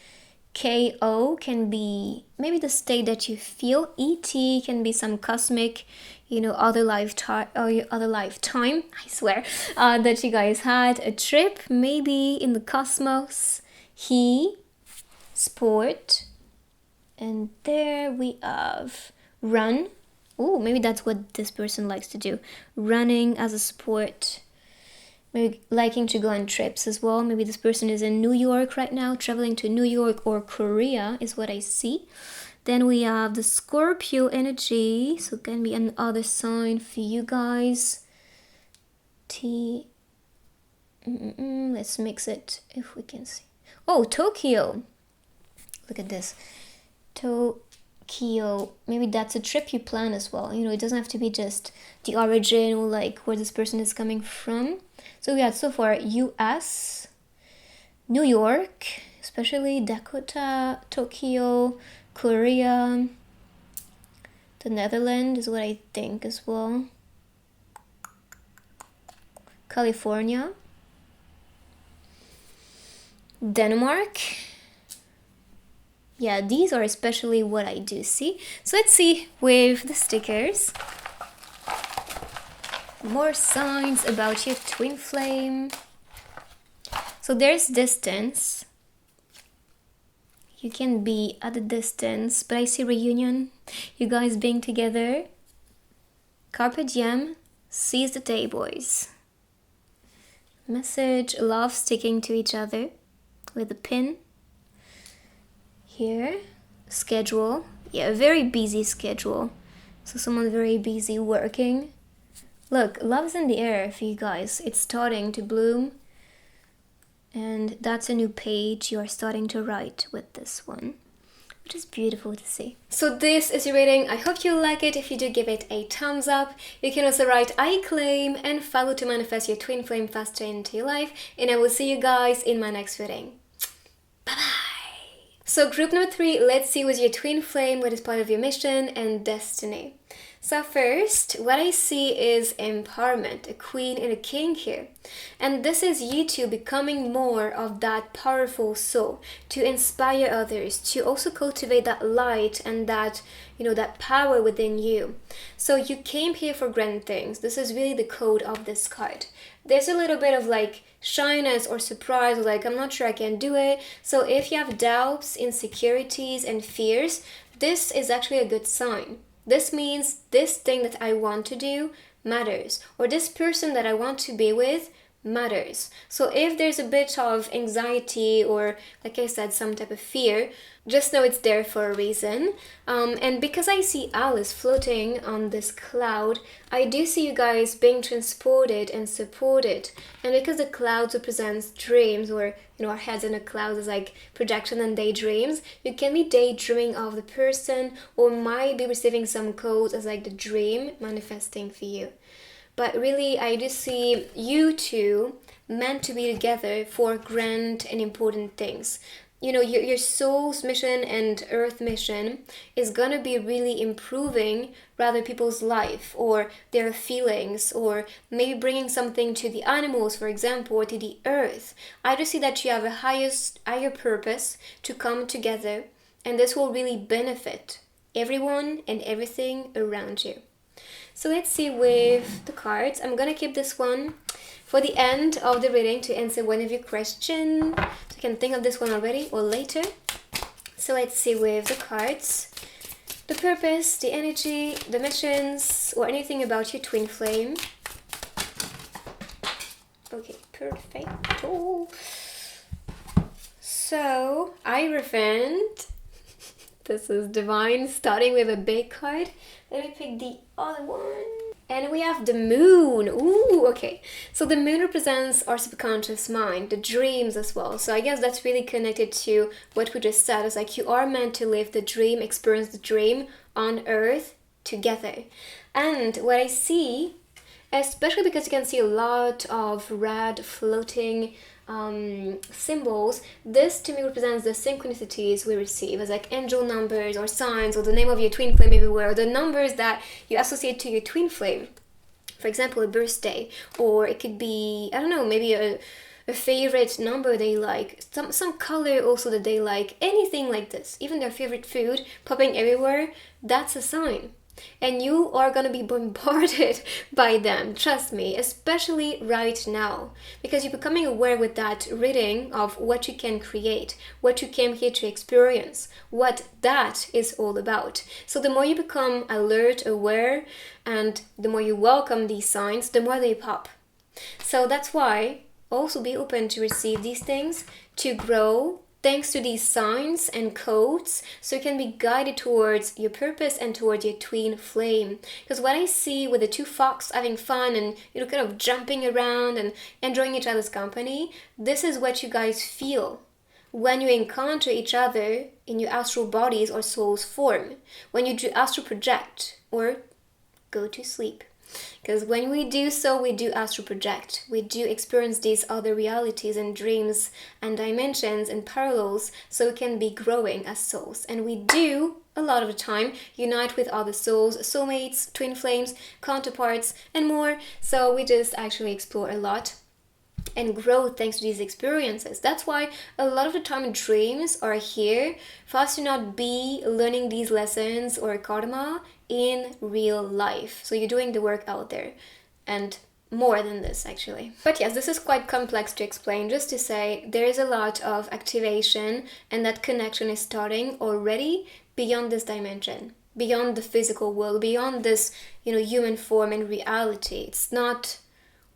KO can be maybe the state that you feel. ET can be some cosmic, other lifetime or your other lifetime, I swear, that you guys had a trip, maybe in the cosmos. He, sport, and there we have run. Oh, maybe that's what this person likes to do. Running as a sport. Maybe liking to go on trips as well. Maybe this person is in New York right now, traveling to New York or Korea is what I see. Then we have the Scorpio energy. So it can be another sign for you guys. Let's mix it if we can see. Oh, Tokyo. Look at this. Tokyo. Maybe that's a trip you plan as well. It doesn't have to be just the origin or like where this person is coming from. So we had so far US, New York, especially Dakota, Tokyo, Korea, the Netherlands is what I think as well. California, Denmark. Yeah, these are especially what I do see. So let's see with the stickers. More signs about your twin flame. So there's distance. You can be at a distance, but I see reunion. You guys being together. Carpe diem. Seize the day, boys. Message, love sticking to each other with a pin. Here, schedule. Yeah, a very busy schedule. So someone very busy working. Look, love's in the air for you guys. It's starting to bloom. And that's a new page you're starting to write with this one, which is beautiful to see. So this is your reading. I hope you like it. If you do, give it a thumbs up. You can also write I claim and follow to manifest your twin flame faster into your life. And I will see you guys in my next reading. Bye-bye. So group number 3, let's see with your twin flame what is part of your mission and destiny. So first, what I see is empowerment, a queen and a king here. And this is you two becoming more of that powerful soul to inspire others, to also cultivate that light and that, that power within you. So you came here for grand things. This is really the code of this card. There's a little bit of like shyness or surprise, or like I'm not sure I can do it. So if you have doubts, insecurities and fears, this is actually a good sign. This means this thing that I want to do matters, or this person that I want to be with matters. So if there's a bit of anxiety or, like I said, some type of fear, just know it's there for a reason. And because I see Alice floating on this cloud, I do see you guys being transported and supported. And because the clouds represents dreams, or our heads in the clouds is like projection and daydreams, you can be daydreaming of the person, or might be receiving some codes as like the dream manifesting for you. But really, I do see you two meant to be together for grand and important things. Your soul's mission and earth mission is going to be really improving rather people's life or their feelings, or maybe bringing something to the animals, for example, or to the earth. I do see that you have a higher purpose to come together, and this will really benefit everyone and everything around you. So let's see with the cards. I'm going to keep this one for the end of the reading to answer one of your questions. So you can think of this one already or later. So let's see with the cards. The purpose, the energy, the missions, or anything about your twin flame. Okay, perfecto. So, Hierophant. This is divine, starting with a big card. Let me pick the other one. And we have the moon. Ooh, okay. So the moon represents our subconscious mind, the dreams as well. So I guess that's really connected to what we just said. It's like you are meant to live the dream, experience the dream on earth together. And what I see, especially because you can see a lot of red floating symbols, this to me represents the synchronicities we receive as like angel numbers or signs, or the name of your twin flame everywhere, or the numbers that you associate to your twin flame. For example, a birthday, or it could be, I don't know, maybe a a favorite number they like, some color also that they like, anything like this, even their favorite food popping everywhere, that's a sign. And you are going to be bombarded by them, trust me, especially right now, because you're becoming aware with that reading of what you can create, what you came here to experience, what that is all about. So the more you become alert, aware, and the more you welcome these signs, the more they pop. So that's why also be open to receive these things, to grow thanks to these signs and codes, so you can be guided towards your purpose and towards your twin flame. Because what I see with the two fox having fun and kind of jumping around and enjoying each other's company, this is what you guys feel when you encounter each other in your astral bodies or soul's form, when you do astral project or go to sleep. Because when we do so, we do astral project. We do experience these other realities and dreams and dimensions and parallels, so we can be growing as souls. And we do, a lot of the time, unite with other souls, soulmates, twin flames, counterparts, and more. So we just actually explore a lot and grow thanks to these experiences. That's why a lot of the time dreams are here for us to not be learning these lessons or karma in real life. So you're doing the work out there, and more than this actually. But yes, this is quite complex to explain. Just to say, there is a lot of activation, and that connection is starting already beyond this dimension, beyond the physical world, beyond this human form and reality. It's not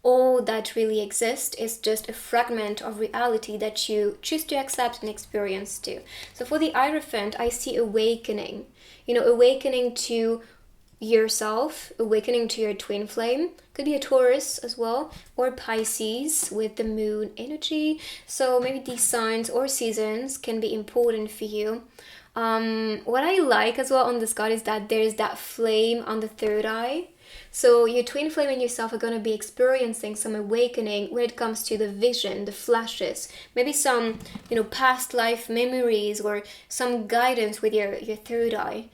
all that really exists, is just a fragment of reality that you choose to accept and experience too. So for the Hierophant, I see awakening. Awakening to yourself, awakening to your twin flame. Could be a Taurus as well, or Pisces with the moon energy. So maybe these signs or seasons can be important for you. What I like as well on this card is that there's that flame on the third eye. So your twin flame and yourself are going to be experiencing some awakening when it comes to the vision, the flashes, maybe some, past life memories or some guidance with your third eye.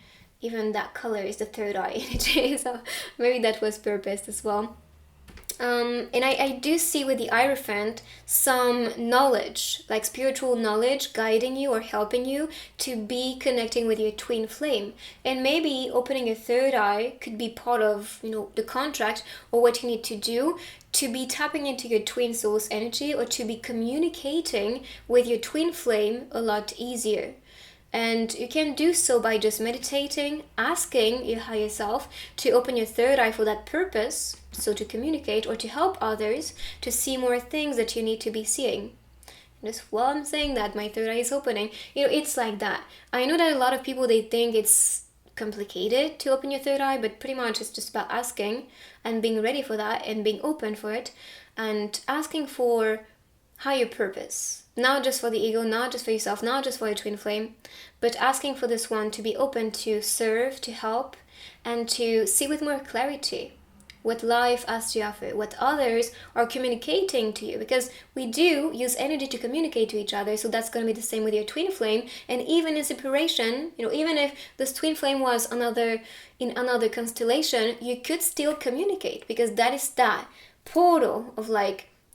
Even that color is the third eye energy, so maybe that was purposed as well. And I do see with the Hierophant some knowledge, like spiritual knowledge, guiding you or helping you to be connecting with your twin flame. And maybe opening a third eye could be part of, the contract or what you need to do to be tapping into your twin soul's energy, or to be communicating with your twin flame a lot easier. And you can do so by just meditating, asking your higher self to open your third eye for that purpose, so to communicate or to help others to see more things that you need to be seeing. And just while I'm saying that, my third eye is opening, it's like that. I know that a lot of people, they think it's complicated to open your third eye, but pretty much it's just about asking and being ready for that and being open for it and asking for higher purpose. Not just for the ego, not just for yourself, not just for your twin flame, but asking for this one to be open to serve, to help, and to see with more clarity what life has to offer, what others are communicating to you, because we do use energy to communicate to each other. So that's going to be the same with your twin flame. And even in separation, even if this twin flame was in another constellation, you could still communicate, because that is that portal of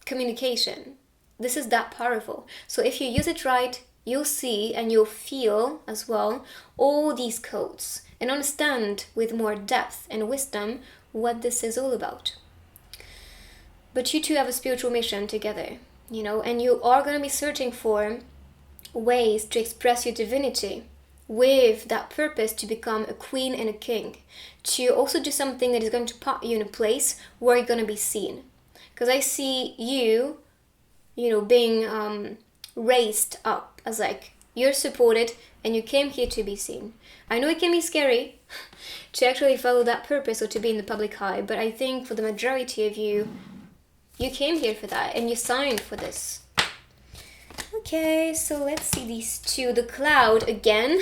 communication. This is that powerful. So if you use it right, you'll see and you'll feel as well all these codes and understand with more depth and wisdom what this is all about. But you two have a spiritual mission together, and you are going to be searching for ways to express your divinity with that purpose to become a queen and a king, to also do something that is going to put you in a place where you're going to be seen. Because I see you being raised up as you're supported and you came here to be seen. I know it can be scary to actually follow that purpose or to be in the public eye, but I think for the majority of you, you came here for that and you signed for this. Okay, so let's see these two. The cloud again.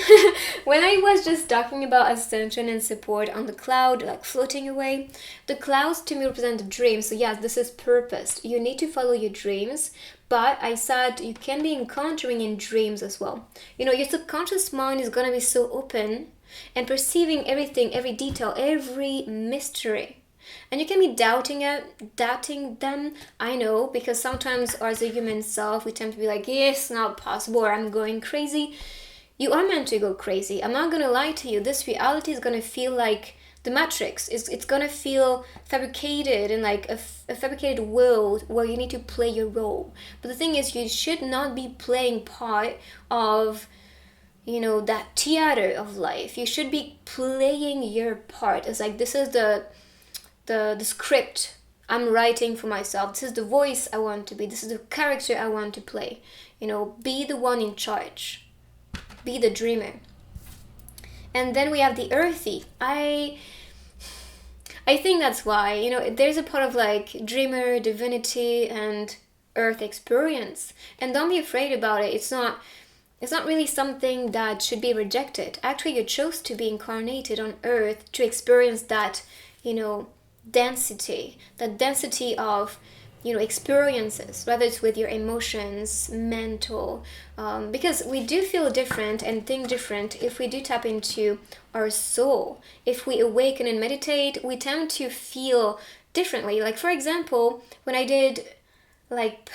When I was just talking about ascension and support on the cloud, floating away, the clouds to me represent the dreams. So yes, this is purposed. You need to follow your dreams, but I said you can be encountering in dreams as well. Your subconscious mind is going to be so open and perceiving everything, every detail, every mystery. And you can be doubting them, I know, because sometimes as a human self, we tend to be like, yes, not possible, or I'm going crazy. You are meant to go crazy. I'm not gonna lie to you. This reality is gonna feel like the Matrix. It's gonna feel fabricated in like a fabricated world where you need to play your role. But the thing is, you should not be playing part of, that theater of life. You should be playing your part. It's like, this is the script I'm writing for myself. This is the voice I want to be. This is the character I want to play. Be the one in charge. Be the dreamer. And then we have the earthy. I think that's why, there's a part of like dreamer, divinity, and earth experience. And don't be afraid about it. It's not really something that should be rejected. Actually, you chose to be incarnated on earth to experience that, density of experiences, whether it's with your emotions, mental, because we do feel different and think different if we do tap into our soul. If we awaken and meditate, we tend to feel differently. Like, for example, when I did like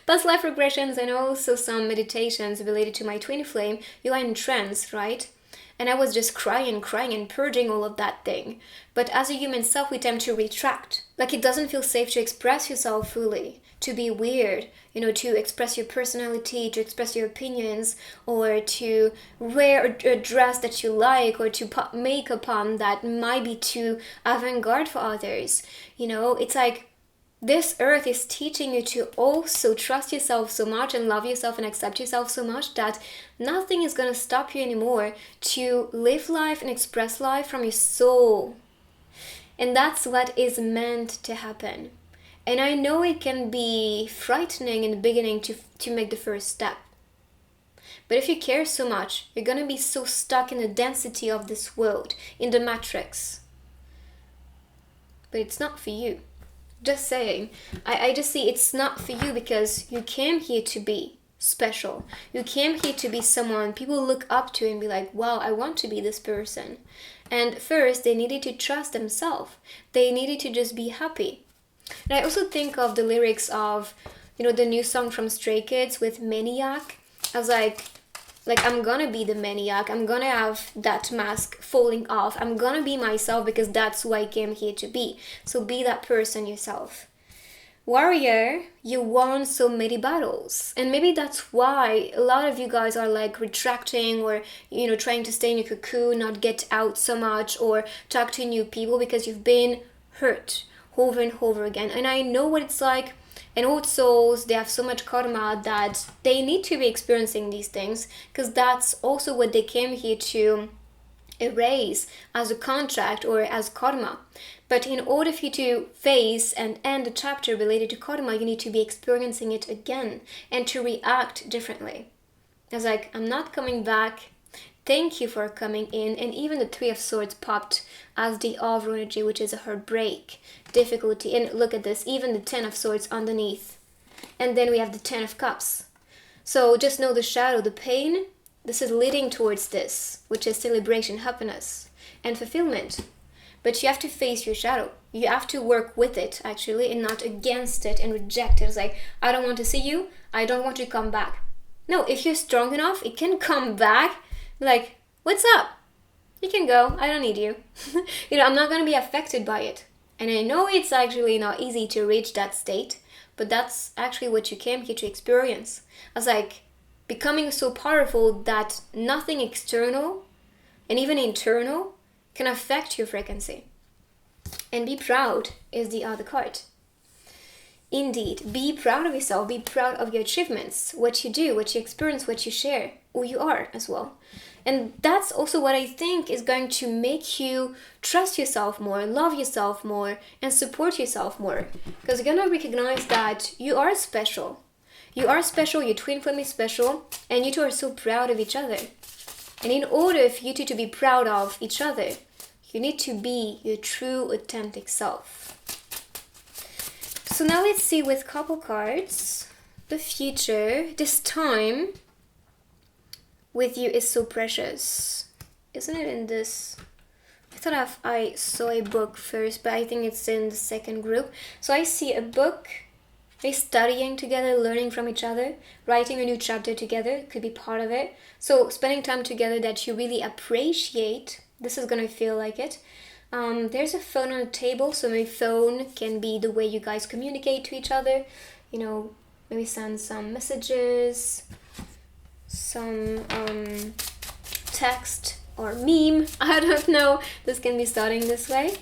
past life regressions and also some meditations related to my twin flame, you are in trance, right? And I was just crying and purging all of that thing. But as a human self, we tend to retract. Like, it doesn't feel safe to express yourself fully, to be weird, to express your personality, to express your opinions, or to wear a dress that you like, or to put makeup on that might be too avant-garde for others. It's like, this earth is teaching you to also trust yourself so much and love yourself and accept yourself so much that nothing is going to stop you anymore to live life and express life from your soul. And that's what is meant to happen. And I know it can be frightening in the beginning to make the first step. But if you care so much, you're going to be so stuck in the density of this world, in the matrix. But it's not for you. Just saying. I just see it's not for you because you came here to be special. You came here to be someone people look up to and be like, wow, I want to be this person. And first, they needed to trust themselves. They needed to just be happy. And I also think of the lyrics of, the new song from Stray Kids with Maniac. I was like, I'm gonna be the maniac. I'm gonna have that mask falling off. I'm gonna be myself because that's who I came here to be. So be that person yourself. Warrior, you won so many battles. And maybe that's why a lot of you guys are like retracting or, trying to stay in your cocoon, not get out so much or talk to new people because you've been hurt over and over again. And I know what it's like. And old souls, they have so much karma that they need to be experiencing these things because that's also what they came here to erase as a contract or as karma. But in order for you to face and end a chapter related to karma, you need to be experiencing it again and to react differently. I was like, I'm not coming back. Thank you for coming in. And even the Three of Swords popped as the overall energy, which is a heartbreak, difficulty. And look at this, even the Ten of Swords underneath. And then we have the Ten of Cups. So just know the shadow, the pain, this is leading towards this, which is celebration, happiness, and fulfillment. But you have to face your shadow. You have to work with it, actually, and not against it and reject it. It's like, I don't want to see you. I don't want you to come back. No, if you're strong enough, it can come back. Like, what's up? You can go. I don't need you. I'm not going to be affected by it. And I know it's actually not easy to reach that state, but that's actually what you came here to experience. I was like, becoming so powerful that nothing external and even internal can affect your frequency. And be proud is the other card. Indeed, be proud of yourself, be proud of your achievements, what you do, what you experience, what you share, who you are as well. And that's also what I think is going to make you trust yourself more, love yourself more, and support yourself more. Because you're going to recognize that you are special. You are special, your twin flame is special, and you two are so proud of each other. And in order for you two to be proud of each other, you need to be your true, authentic self. So now let's see with couple cards, the future. This time with you is so precious. Isn't it in this I thought I saw a book first, but I think it's in the second group. So I see a book, they studying together, learning from each other, writing a new chapter together could be part of it. So spending time together that you really appreciate, this is gonna feel like it. There's a phone on the table, so my phone can be the way you guys communicate to each other. You know, maybe send some messages, some text or meme. I don't know. This can be starting this way.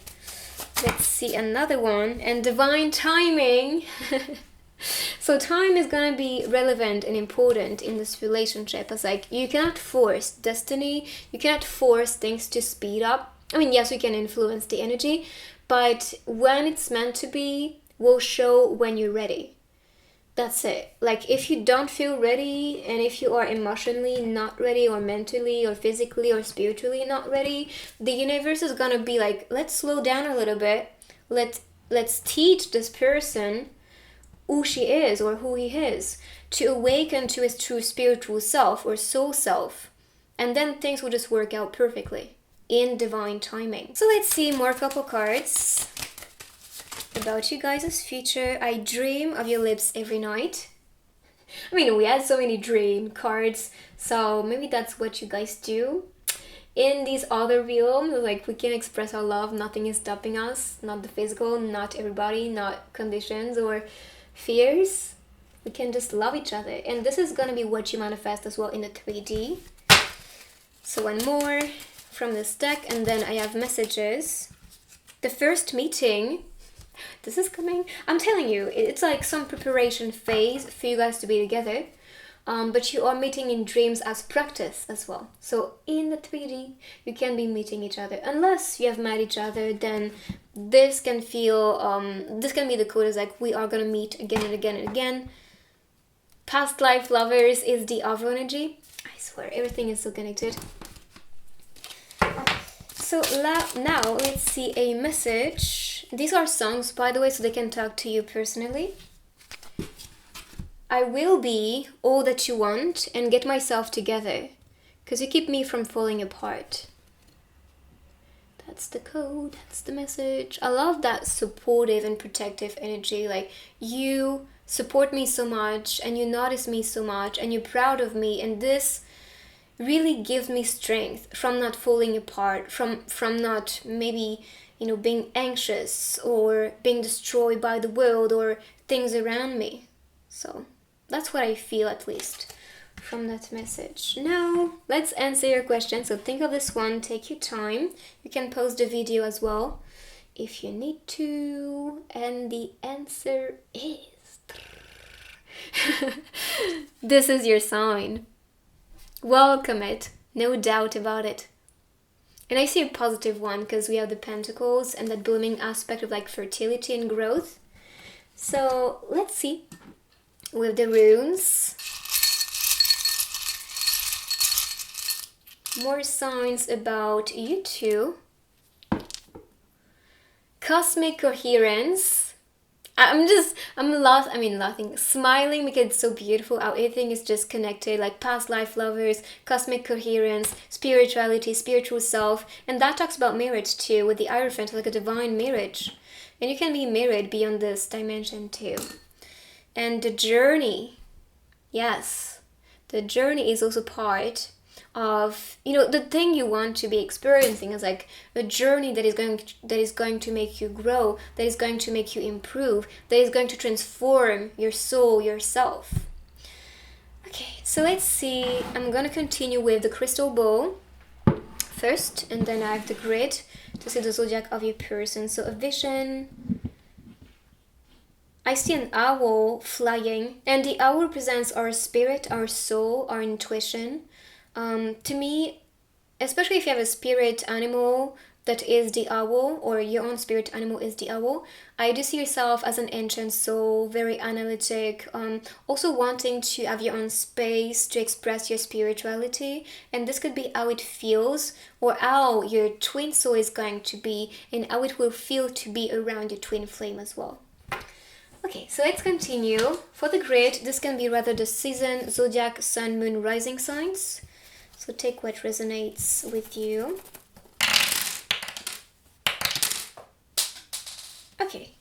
Let's see another one. And divine timing. So time is gonna be relevant and important in this relationship. It's like you cannot force destiny. You cannot force things to speed up. I mean, yes, we can influence the energy, but when it's meant to be, will show when you're ready. That's it. Like, if you don't feel ready, and if you are emotionally not ready, or mentally, or physically, or spiritually not ready, the universe is gonna be like, let's slow down a little bit. Let's teach this person who she is or who he is to awaken to his true spiritual self or soul self, and then things will just work out perfectly in divine timing. So let's see more couple cards about you guys' future. I dream of your lips every night. I mean, we had so many dream cards, so maybe that's what you guys do. In these other realms, like, we can express our love, nothing is stopping us, not the physical, not everybody, not conditions or fears. We can just love each other, and this is gonna be what you manifest as well in the 3D. So one more from this deck, and then I have messages. The first meeting, this is coming. I'm telling you, it's like some preparation phase for you guys to be together, but you are meeting in dreams as practice as well. So in the 3D, you can be meeting each other. Unless you have met each other, then this can feel, this can be the code is like, we are gonna meet again and again and again. Past life lovers is the other energy. I swear, everything is so connected. So now let's see a message. These are songs, by the way, so they can talk to you personally. I will be all that you want and get myself together, because you keep me from falling apart. That's the code, that's the message. I love that supportive and protective energy. Like, you support me so much, and you notice me so much, and you're proud of me, and this really gives me strength from not falling apart, from not maybe, you know, being anxious or being destroyed by the world or things around me. So that's what I feel, at least, from that message. Now let's answer your question. So think of this one, take your time. You can pause the video as well if you need to, and the answer is this is your sign. Welcome it, no doubt about it. And I see a positive one because we have the pentacles and that blooming aspect of like fertility and growth. So let's see with the runes. More signs about you two. Cosmic coherence. I'm laughing, smiling because it's so beautiful how everything is just connected, like past life lovers, cosmic coherence, spirituality, spiritual self, and that talks about marriage too, with the Hierophant, like a divine marriage. And you can be married beyond this dimension too. And the journey, yes, the journey is also part of, you know, the thing you want to be experiencing is like a journey that is going to make you grow, that is going to make you improve, that is going to transform your soul, yourself. Okay, so let's see. I'm gonna continue with the crystal ball first, and then I have the grid to see the zodiac of your person. So a vision. I see an owl flying, and the owl represents our spirit, our soul, our intuition. To me, especially if you have a spirit animal that is the owl, or your own spirit animal is the owl, I do see yourself as an ancient soul, very analytic, also wanting to have your own space to express your spirituality, and this could be how it feels, or how your twin soul is going to be, and how it will feel to be around your twin flame as well. Okay, so let's continue. For the grid, this can be rather the season, zodiac, sun, moon, rising signs. So take what resonates with you. Okay.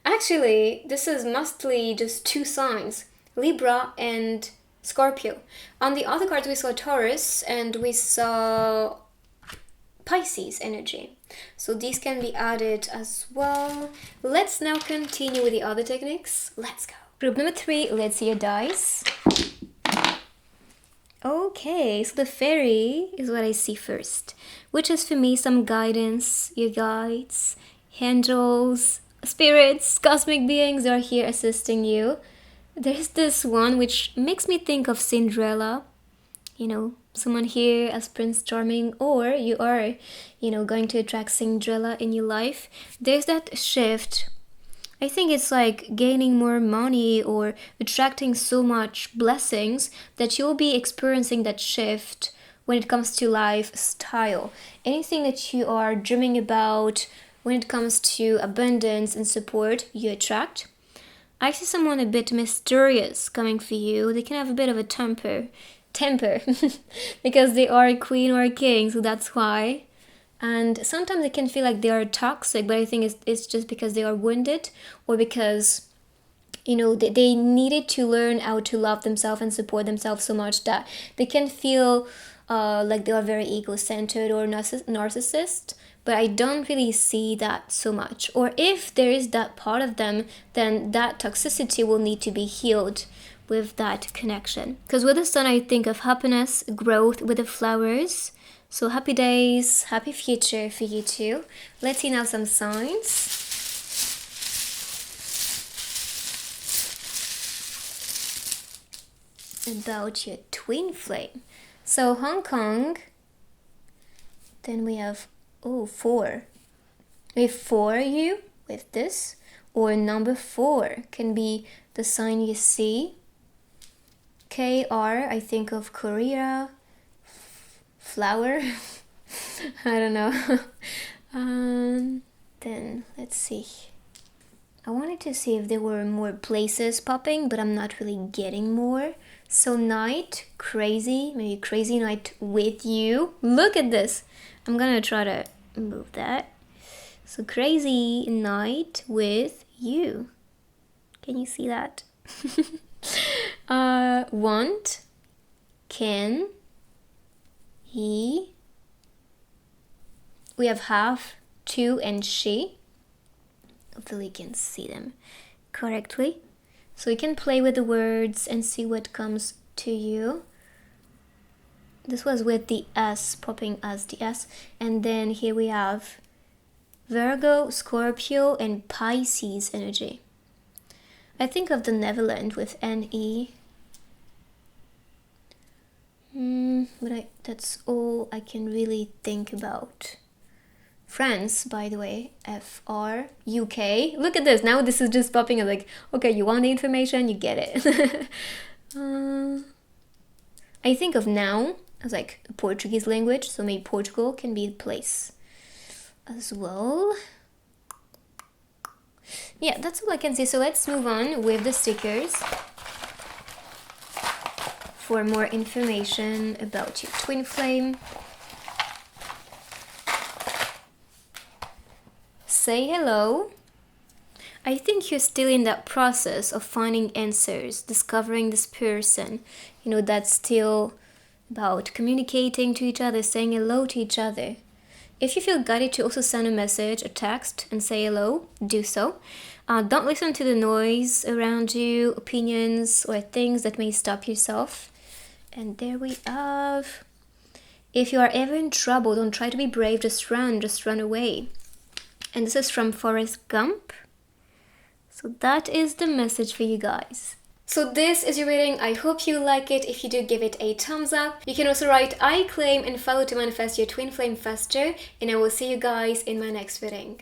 Actually, this is mostly just two signs, Libra and Scorpio. On the other cards, we saw Taurus and we saw Pisces energy. So these can be added as well. Let's now continue with the other techniques. Let's go. Group number 3, let's see your dice. Okay, so the fairy is what I see first, which is for me some guidance, your guides, angels, spirits, cosmic beings are here assisting you. There's this one which makes me think of Cinderella, someone here as Prince Charming, or you are, going to attract Cinderella in your life. There's that shift. I think it's like gaining more money or attracting so much blessings that you'll be experiencing that shift when it comes to lifestyle. Anything that you are dreaming about when it comes to abundance and support, you attract. I see someone a bit mysterious coming for you. They can have a bit of a temper because they are a queen or a king, so that's why. And sometimes it can feel like they are toxic, but I think it's just because they are wounded, or because they needed to learn how to love themselves and support themselves so much that they can feel like they are very ego-centered or narcissist. But I don't really see that so much. Or if there is that part of them, then that toxicity will need to be healed with that connection. Because with the sun, I think of happiness, growth with the flowers. So happy days, happy future for you too. Let's see now some signs. About your twin flame. So Hong Kong, then we have 4. We have 4 you with this, or number 4 can be the sign you see. KR, I think of Korea, flower. I don't know. Then let's see. I wanted to see if there were more places popping, but I'm not really getting more. So night, crazy, maybe crazy night with you. Look at this. I'm gonna try to move that. So crazy night with you. Can you see that? Want, can, he. We have have, to, and she. Hopefully you can see them correctly. So you can play with the words and see what comes to you. This was with the S, popping as the S. And then here we have Virgo, Scorpio, and Pisces energy. I think of the Netherlands with NE. But that's all I can really think about. France, by the way, FR, UK. Look at this. Now this is just popping up like, okay, you want the information, you get it. I think of now as like a Portuguese language, so maybe Portugal can be the place as well. Yeah, that's all I can say. So let's move on with the stickers for more information about your twin flame. Say hello. I think you're still in that process of finding answers, discovering this person. That's still about communicating to each other, saying hello to each other. If you feel guided to also send a message, a text, and say hello, do so. Don't listen to the noise around you, opinions, or things that may stop yourself. And there we have. If you are ever in trouble, don't try to be brave, just run away. And this is from Forrest Gump. So that is the message for you guys. So this is your reading. I hope you like it. If you do, give it a thumbs up. You can also write I claim and follow to manifest your twin flame faster. And I will see you guys in my next reading.